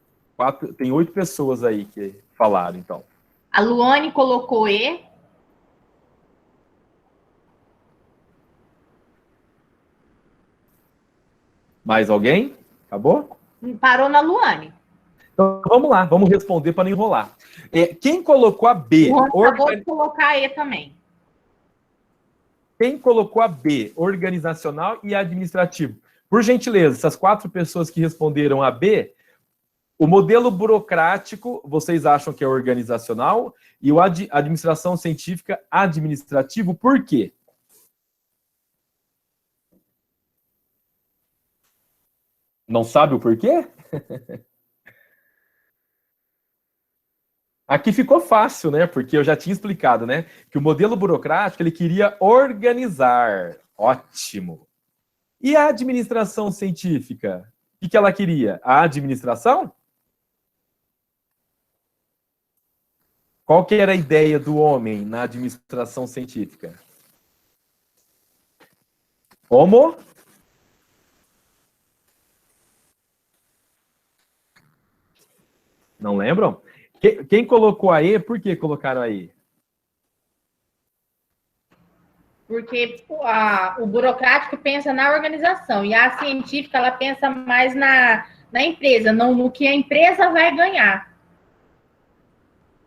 Speaker 1: Tem 8 pessoas aí que falaram, então.
Speaker 2: A Luane colocou E.
Speaker 1: Mais alguém? Acabou?
Speaker 2: Parou na Luane.
Speaker 1: Então vamos lá, vamos responder para não enrolar. Quem colocou a B?
Speaker 2: O Juan acabou de colocar E também.
Speaker 1: Quem colocou a B? Organizacional e administrativo. Por gentileza, essas 4 pessoas que responderam a B, o modelo burocrático, vocês acham que é organizacional, e o administração científica, administrativo, por quê? Não sabe o porquê? Aqui ficou fácil, né? Porque eu já tinha explicado, né? Que o modelo burocrático, ele queria organizar. Ótimo. E a administração científica? O que ela queria? A administração? Qual que era a ideia do homem na administração científica? Homo? Não lembram? Quem colocou a E, por que colocaram a E?
Speaker 2: Porque o burocrático pensa na organização e a científica ela pensa mais na empresa, não no que a empresa vai ganhar.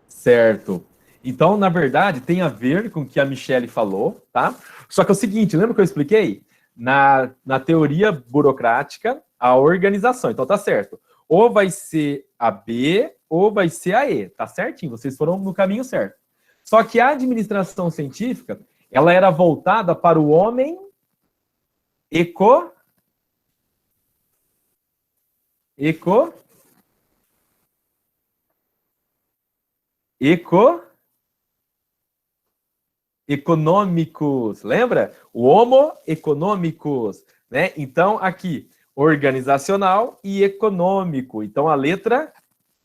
Speaker 1: Certo. Então, na verdade, tem a ver com o que a Michelle falou, tá? Só que é o seguinte, lembra que eu expliquei? Na teoria burocrática, a organização. Então, tá certo. Ou vai ser a B, ou vai ser a E. Tá certinho, vocês foram no caminho certo. Só que a administração científica, ela era voltada para o homem econômicos, lembra? O homo econômicos, né? Então, aqui, organizacional e econômico. Então, a letra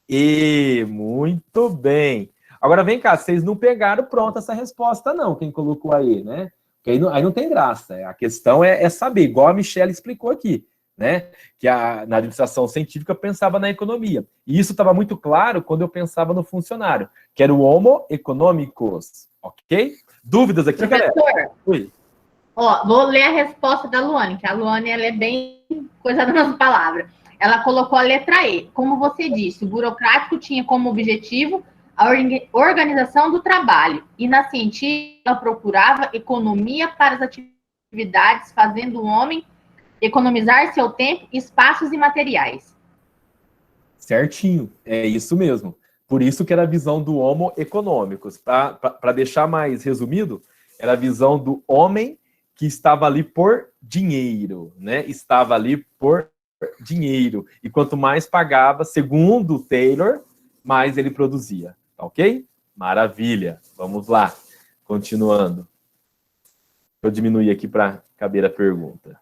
Speaker 1: E, muito bem. Agora, vem cá, vocês não pegaram pronta essa resposta, não, quem colocou a E, né? Porque aí não tem graça. A questão é saber, igual a Michelle explicou aqui, né? Que na administração científica pensava na economia. E isso estava muito claro quando eu pensava no funcionário, que era o homo econômicos, ok? Dúvidas aqui,
Speaker 2: Professor,
Speaker 1: galera? Oi.
Speaker 2: Ó, vou ler a resposta da Luane, que a Luane ela é bem coisa da nossa palavra. Ela colocou a letra E. Como você disse, o burocrático tinha como objetivo a organização do trabalho. E na científica, ela procurava economia para as atividades, fazendo o homem economizar seu tempo, espaços e materiais.
Speaker 1: Certinho, é isso mesmo. Por isso que era a visão do homo econômicos. Para deixar mais resumido, era a visão do homem que estava ali por dinheiro, né? Estava ali por dinheiro. E quanto mais pagava, segundo Taylor, mais ele produzia. Ok? Maravilha. Vamos lá. Continuando. Deixa eu diminuir aqui para caber a pergunta.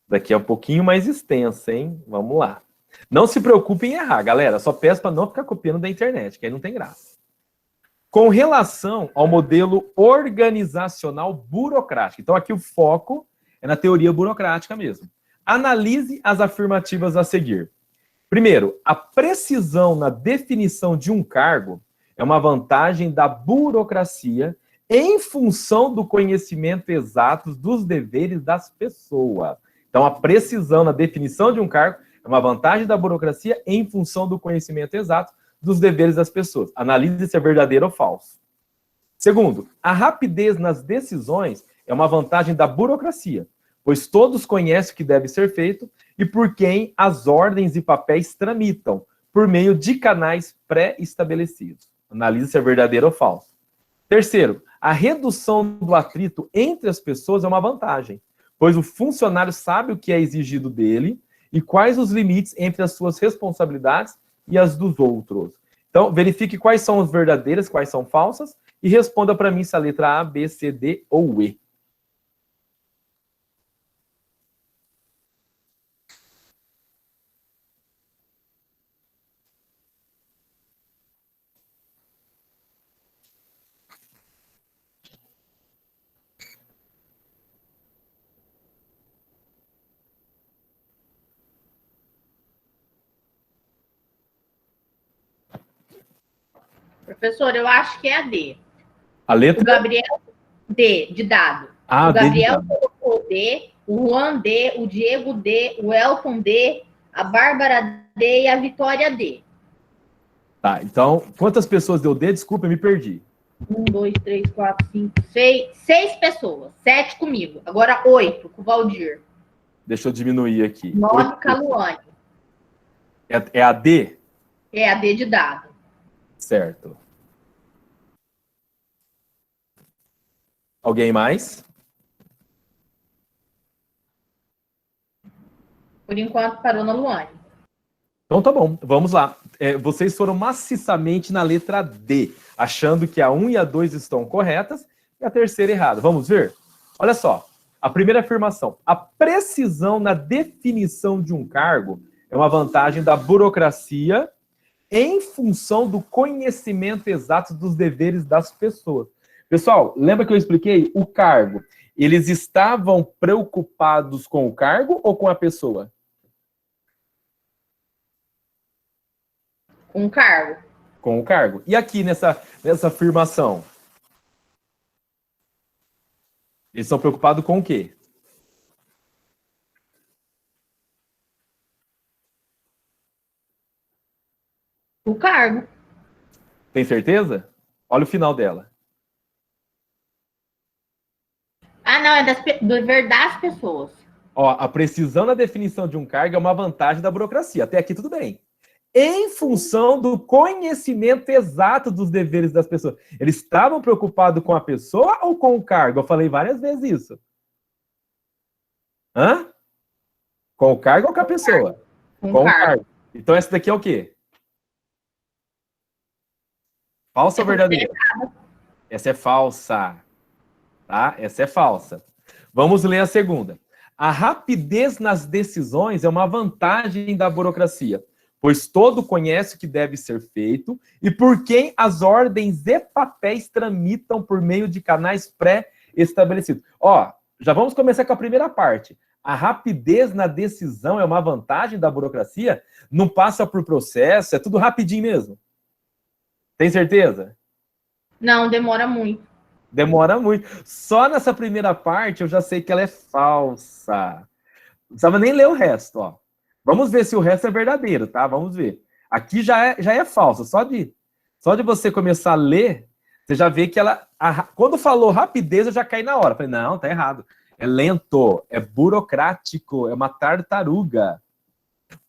Speaker 1: Daqui é um pouquinho mais extensa, hein? Vamos lá. Não se preocupe em errar, galera. Só peço para não ficar copiando da internet, que aí não tem graça. Com relação ao modelo organizacional burocrático. Então, aqui o foco é na teoria burocrática mesmo. Analise as afirmativas a seguir. Primeiro, a precisão na definição de um cargo é uma vantagem da burocracia em função do conhecimento exato dos deveres das pessoas. Então, a precisão na definição de um cargo é uma vantagem da burocracia em função do conhecimento exato dos deveres das pessoas. Analise se é verdadeiro ou falso. Segundo, a rapidez nas decisões é uma vantagem da burocracia, pois todos conhecem o que deve ser feito e por quem as ordens e papéis tramitam, por meio de canais pré-estabelecidos. Analise se é verdadeiro ou falso. Terceiro, a redução do atrito entre as pessoas é uma vantagem, pois o funcionário sabe o que é exigido dele e quais os limites entre as suas responsabilidades e as dos outros. Então, verifique quais são as verdadeiras, quais são falsas, e responda para mim se a letra A, B, C, D ou E.
Speaker 2: Professor, eu acho que é a D.
Speaker 1: A letra?
Speaker 2: O Gabriel, D, de dado.
Speaker 1: Ah,
Speaker 2: o Gabriel
Speaker 1: D de dado.
Speaker 2: colocou D, o Juan D, o Diego D, o Elton D, a Bárbara D e a Vitória D.
Speaker 1: Tá, então, quantas pessoas deu D? Desculpa, eu me perdi.
Speaker 2: 1, 2, 3, 4, 5, 6. 6 pessoas. 7 comigo. Agora 8 com o Valdir.
Speaker 1: Deixa eu diminuir aqui.
Speaker 2: 9 com a Luane.
Speaker 1: É a D?
Speaker 2: É a D de dado.
Speaker 1: Certo. Alguém mais?
Speaker 2: Por enquanto, parou na Luane.
Speaker 1: Então tá bom, vamos lá. Vocês foram maciçamente na letra D, achando que a 1 e a 2 estão corretas e a terceira errada. Vamos ver? Olha só, a primeira afirmação. A precisão na definição de um cargo é uma vantagem da burocracia em função do conhecimento exato dos deveres das pessoas. Pessoal, lembra que eu expliquei? O cargo. Eles estavam preocupados com o cargo ou com a pessoa?
Speaker 2: Com o cargo.
Speaker 1: Com o cargo. E aqui nessa afirmação? Eles estão preocupados com o quê?
Speaker 2: O cargo.
Speaker 1: Tem certeza? Olha o final dela.
Speaker 2: Ah, não, é do dever das pessoas.
Speaker 1: Ó, a precisão na definição de um cargo é uma vantagem da burocracia. Até aqui tudo bem. Em função do conhecimento exato dos deveres das pessoas. Eles estavam preocupados com a pessoa ou com o cargo? Eu falei várias vezes isso. Hã? Com o cargo ou com a pessoa?
Speaker 2: Com
Speaker 1: o
Speaker 2: o cargo.
Speaker 1: Então essa daqui é o quê? Falsa ou verdadeira? Essa é falsa. Tá? Essa é falsa. Vamos ler a segunda. A rapidez nas decisões é uma vantagem da burocracia, pois todo conhece o que deve ser feito e por quem as ordens e papéis tramitam por meio de canais pré-estabelecidos. Ó, já vamos começar com a primeira parte. A rapidez na decisão é uma vantagem da burocracia? Não passa por processo, é tudo rapidinho mesmo. Tem certeza?
Speaker 2: Não, demora muito.
Speaker 1: Demora muito. Só nessa primeira parte eu já sei que ela é falsa. Não precisava nem ler o resto, ó. Vamos ver se o resto é verdadeiro, tá? Vamos ver. Aqui já é falsa. Só de você começar a ler, você já vê que ela... quando falou rapidez, eu já caí na hora. Falei, não, tá errado. É lento, é burocrático, é uma tartaruga.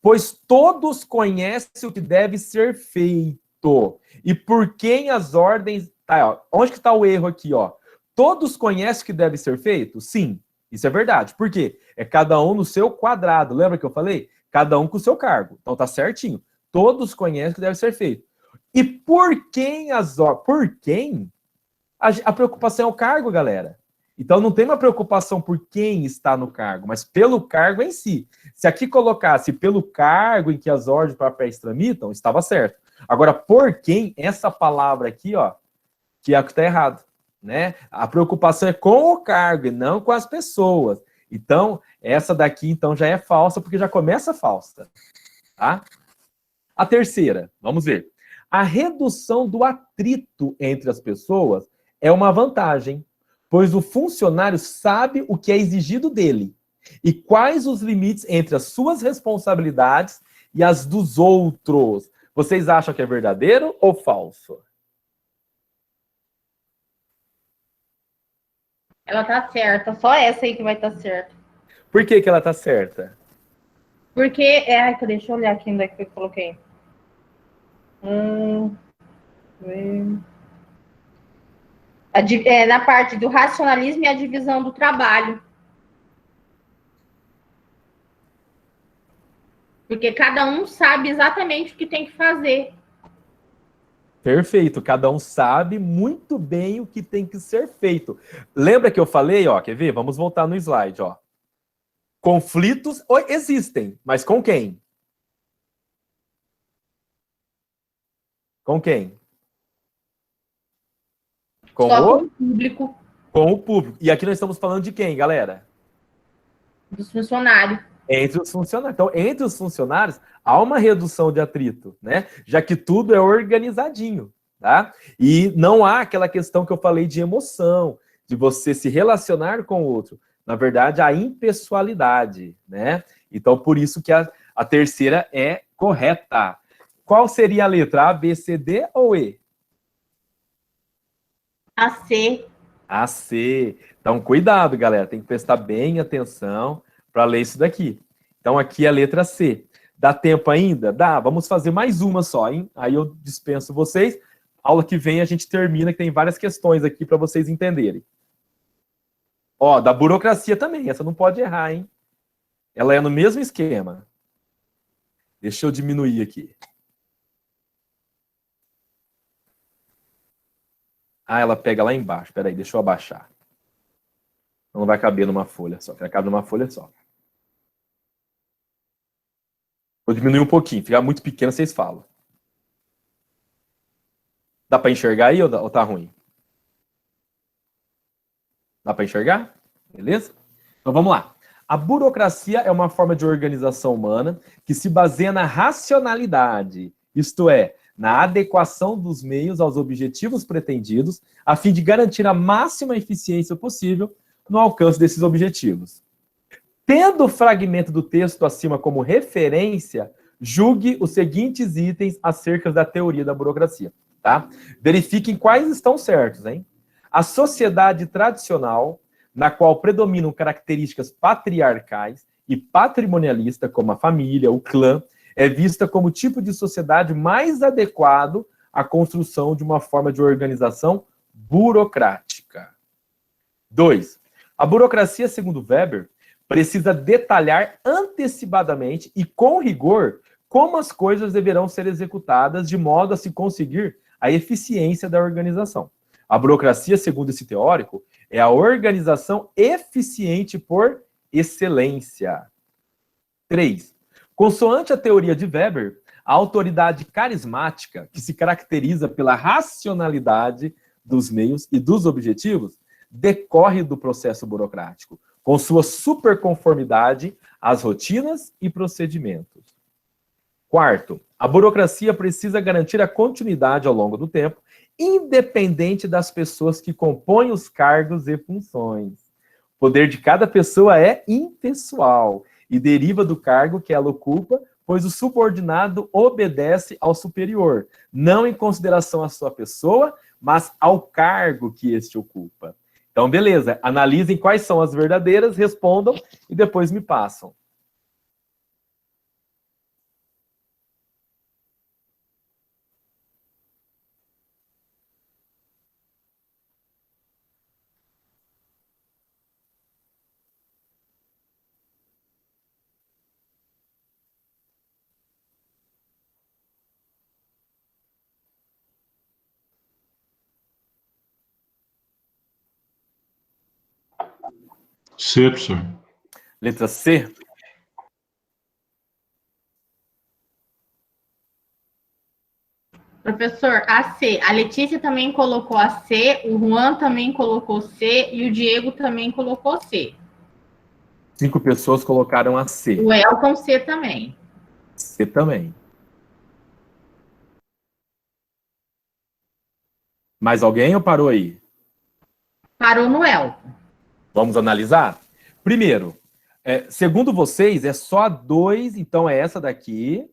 Speaker 1: Pois todos conhecem o que deve ser feito. E por quem as ordens... Tá, ó. Onde que tá o erro aqui, ó? Todos conhecem o que deve ser feito? Sim, isso é verdade. Por quê? É cada um no seu quadrado. Lembra que eu falei? Cada um com o seu cargo. Então tá certinho. Todos conhecem o que deve ser feito. E por quem as ordens... Por quem? A preocupação é o cargo, galera. Então não tem uma preocupação por quem está no cargo, mas pelo cargo em si. Se aqui colocasse pelo cargo em que as ordens para papéis tramitam, estava certo. Agora, por quem, essa palavra aqui, ó, que é o que está errado, né? A preocupação é com o cargo e não com as pessoas. Então, essa daqui, então, já é falsa, porque já começa falsa, tá? A terceira, vamos ver. A redução do atrito entre as pessoas é uma vantagem, pois o funcionário sabe o que é exigido dele e quais os limites entre as suas responsabilidades e as dos outros. Vocês acham que é verdadeiro ou falso?
Speaker 2: Ela tá certa. Só essa aí que vai estar certa.
Speaker 1: Por que ela tá certa?
Speaker 2: Porque... deixa eu olhar aqui onde é que eu coloquei. Na parte do racionalismo e a divisão do trabalho. Porque cada um sabe exatamente o que tem que fazer.
Speaker 1: Perfeito, cada um sabe muito bem o que tem que ser feito. Lembra que eu falei, ó, quer ver? Vamos voltar no slide, ó. Conflitos existem, mas com quem? Com quem? Com
Speaker 2: o público.
Speaker 1: Com o público. E aqui nós estamos falando de quem, galera?
Speaker 2: Dos funcionários.
Speaker 1: Entre os funcionários. Então, entre os funcionários, há uma redução de atrito, né? Já que tudo é organizadinho. tá? E não há aquela questão que eu falei de emoção, de você se relacionar com o outro. Na verdade, a impessoalidade, né? Então, por isso que a terceira é correta. Qual seria a letra? A, B, C, D ou E?
Speaker 2: A C.
Speaker 1: A, C. Então, cuidado, galera. Tem que prestar bem atenção para ler isso daqui. Então, aqui é a letra C. Dá tempo ainda? Dá. Vamos fazer mais uma só, hein? Aí eu dispenso vocês. Aula que vem a gente termina, que tem várias questões aqui para vocês entenderem. Ó, da burocracia também. Essa não pode errar, hein? Ela é no mesmo esquema. Deixa eu diminuir aqui. Ah, ela pega lá embaixo. Peraí, deixa eu abaixar. Não vai caber numa folha só. Ela cabe numa folha só. Vou diminuir um pouquinho. Ficar muito pequeno, vocês falam. Dá para enxergar aí ou tá ruim? Dá para enxergar? Beleza? Então vamos lá. A burocracia é uma forma de organização humana que se baseia na racionalidade, isto é, na adequação dos meios aos objetivos pretendidos, a fim de garantir a máxima eficiência possível no alcance desses objetivos. Tendo o fragmento do texto acima como referência, julgue os seguintes itens acerca da teoria da burocracia. Tá? Verifiquem quais estão certos, hein? A sociedade tradicional, na qual predominam características patriarcais e patrimonialistas, como a família, o clã, é vista como o tipo de sociedade mais adequado à construção de uma forma de organização burocrática. 2. A burocracia, segundo Weber, precisa detalhar antecipadamente e com rigor como as coisas deverão ser executadas de modo a se conseguir a eficiência da organização. A burocracia, segundo esse teórico, é a organização eficiente por excelência. 3. Consoante a teoria de Weber, a autoridade carismática, que se caracteriza pela racionalidade dos meios e dos objetivos, decorre do processo burocrático, com sua superconformidade às rotinas e procedimentos. 4. A burocracia precisa garantir a continuidade ao longo do tempo, independente das pessoas que compõem os cargos e funções. O poder de cada pessoa é impessoal e deriva do cargo que ela ocupa, pois o subordinado obedece ao superior, não em consideração à sua pessoa, mas ao cargo que este ocupa. Então, beleza, analisem quais são as verdadeiras, respondam e depois me passam.
Speaker 7: C, professor.
Speaker 1: Letra C.
Speaker 2: Professor, a C. A Letícia também colocou a C, o Juan também colocou C e o Diego também colocou C.
Speaker 1: 5 pessoas colocaram a C.
Speaker 2: O Elton C também.
Speaker 1: C também. Mais alguém ou parou aí?
Speaker 2: Parou no Elton.
Speaker 1: Vamos analisar? Primeiro, segundo vocês, é só a 2, então é essa daqui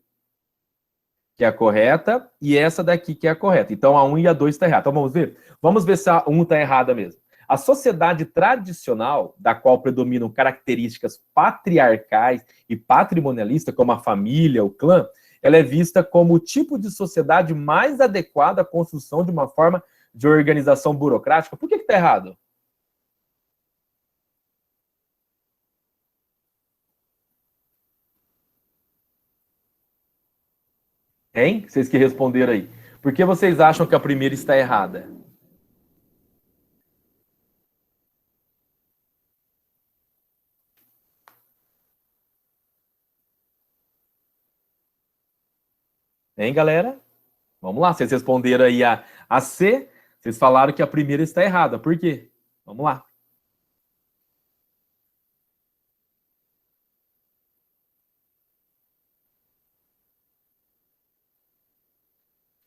Speaker 1: que é a correta e essa daqui que é a correta. Então a 1 e a 2 está errada. Então vamos ver? Vamos ver se a 1 está errada mesmo. A sociedade tradicional, da qual predominam características patriarcais e patrimonialistas, como a família, o clã, ela é vista como o tipo de sociedade mais adequada à construção de uma forma de organização burocrática. Por que está errado? Hein? Vocês que responderam aí. Por que vocês acham que a primeira está errada? Hein, galera? Vamos lá, vocês responderam aí a C, vocês falaram que a primeira está errada. Por quê? Vamos lá.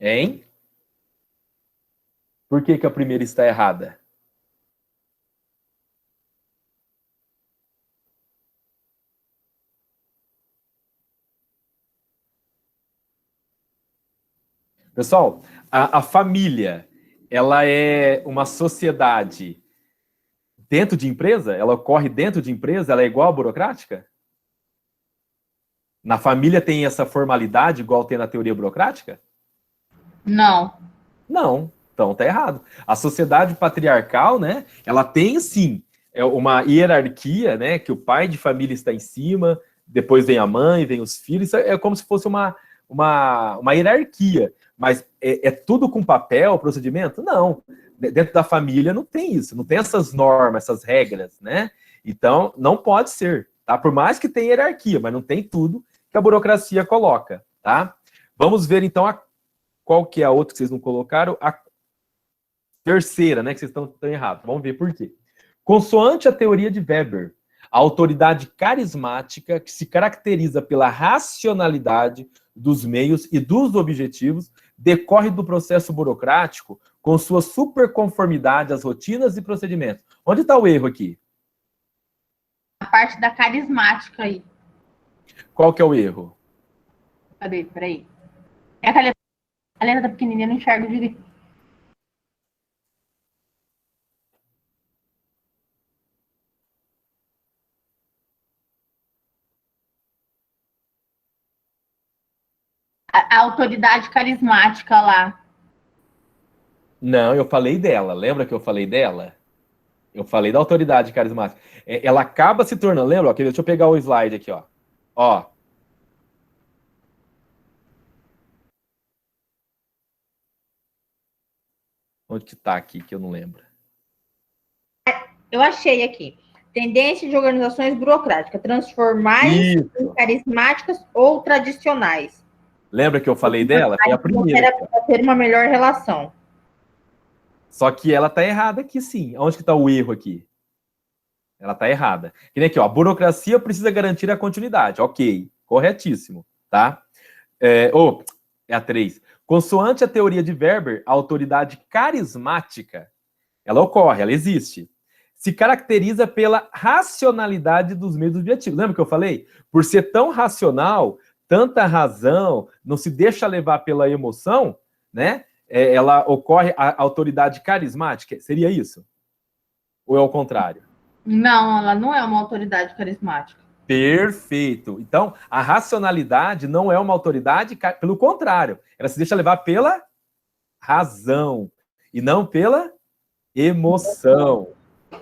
Speaker 1: Hein? Por que a primeira está errada? Pessoal, a família, ela é uma sociedade dentro de empresa? Ela ocorre dentro de empresa? Ela é igual à burocrática? Na família tem essa formalidade igual tem na teoria burocrática?
Speaker 2: Não.
Speaker 1: Não, então tá errado. A sociedade patriarcal, né, ela tem sim uma hierarquia, né, que o pai de família está em cima, depois vem a mãe, vem os filhos, isso é como se fosse uma hierarquia. Mas é tudo com papel, procedimento? Não. Dentro da família não tem isso, não tem essas normas, essas regras, né? Então, não pode ser, tá? Por mais que tenha hierarquia, mas não tem tudo que a burocracia coloca, tá? Vamos ver, então, qual que é a outra que vocês não colocaram? A terceira, né? Que vocês estão errados. Vamos ver por quê. Consoante a teoria de Weber, a autoridade carismática que se caracteriza pela racionalidade dos meios e dos objetivos decorre do processo burocrático com sua superconformidade às rotinas e procedimentos. Onde está o erro aqui?
Speaker 2: A parte da carismática aí.
Speaker 1: Qual que é o erro?
Speaker 2: Cadê? Peraí. É a letra tá pequenininha, não enxergo direito. A autoridade carismática lá.
Speaker 1: Não, eu falei dela. Lembra que eu falei dela? Eu falei da autoridade carismática. Ela acaba se tornando... Lembra? Deixa eu pegar o slide aqui, ó. Ó. Onde que tá aqui, que eu não lembro?
Speaker 2: Eu achei aqui. Tendência de organizações burocráticas. Transformar-se em carismáticas ou tradicionais.
Speaker 1: Lembra que eu falei dela? Foi a primeira.
Speaker 2: Era para ter uma melhor relação.
Speaker 1: Só que ela tá errada aqui, sim. Onde que tá o erro aqui? Ela tá errada. Que nem aqui, ó. A burocracia precisa garantir a continuidade. Ok. Corretíssimo. Tá? É a 3. Consoante a teoria de Weber, a autoridade carismática, ela ocorre, ela existe. Se caracteriza pela racionalidade dos meios objetivos. Lembra que eu falei? Por ser tão racional, tanta razão, não se deixa levar pela emoção, né? Ela ocorre a autoridade carismática. Seria isso? Ou é o contrário?
Speaker 2: Não, ela não é uma autoridade carismática.
Speaker 1: Perfeito. Então, a racionalidade não é uma autoridade, pelo contrário, ela se deixa levar pela razão e não pela emoção.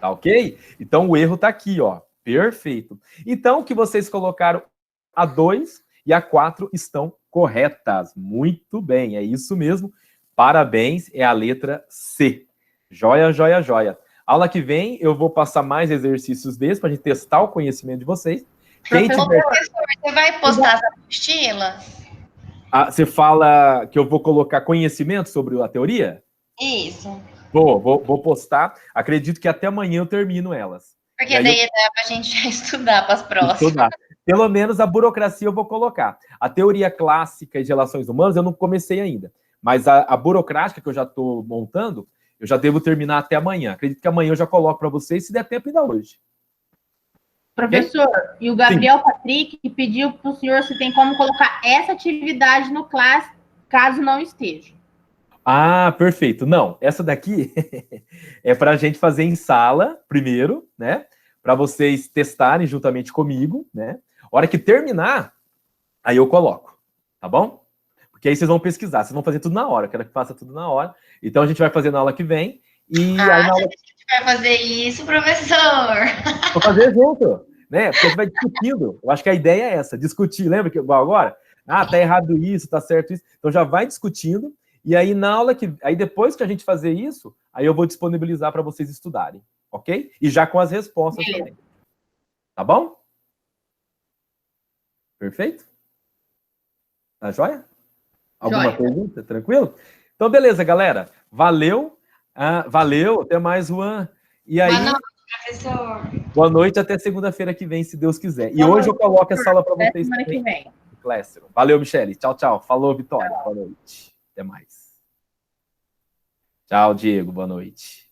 Speaker 1: Tá ok? Então, o erro tá aqui, ó. Perfeito. Então, o que vocês colocaram, a 2 e a 4 estão corretas. Muito bem, é isso mesmo. Parabéns, é a letra C. Joia, joia, joia. Aula que vem, eu vou passar mais exercícios desses para a gente testar o conhecimento de vocês.
Speaker 3: Professor, você vai postar as apostilas?
Speaker 1: Você fala que eu vou colocar conhecimento sobre a teoria?
Speaker 3: Isso.
Speaker 1: Vou postar. Acredito que até amanhã eu termino elas.
Speaker 3: Porque daí dá para a gente já estudar para as próximas.
Speaker 1: Estudar. Pelo menos a burocracia eu vou colocar. A teoria clássica de relações humanas eu não comecei ainda. Mas a burocrática que eu já estou montando, eu já devo terminar até amanhã. Acredito que amanhã eu já coloco para vocês, se der tempo ainda hoje.
Speaker 2: Professor, e o Gabriel Patrick pediu para o senhor se tem como colocar essa atividade no classe, caso não esteja.
Speaker 1: Ah, perfeito. Não, essa daqui é para a gente fazer em sala primeiro, né? Para vocês testarem juntamente comigo, né? A hora que terminar, aí eu coloco, tá bom? Porque aí vocês vão pesquisar, vocês vão fazer tudo na hora, eu quero que faça tudo na hora. Então a gente vai fazer na aula que vem. E aí na aula...
Speaker 3: A gente vai fazer isso, professor.
Speaker 1: Vou fazer junto, né? Porque a gente vai discutindo. Eu acho que a ideia é essa, discutir. Lembra que igual agora? Ah, tá errado isso, tá certo isso. Então já vai discutindo. E aí na aula que... Aí depois que a gente fazer isso, aí eu vou disponibilizar para vocês estudarem, ok? E já com as respostas também. Tá bom? Perfeito? Tá joia? Alguma pergunta? Tranquilo? Então, beleza, galera. Valeu. Valeu. Até mais, Juan. E aí... Boa noite, professor. Boa noite, até segunda-feira que vem, se Deus quiser. E hoje eu coloco essa aula para vocês
Speaker 2: semana que vem.
Speaker 1: Valeu, Michele. Tchau, tchau. Falou, Vitória. Boa noite. Até mais. Tchau, Diego. Boa noite.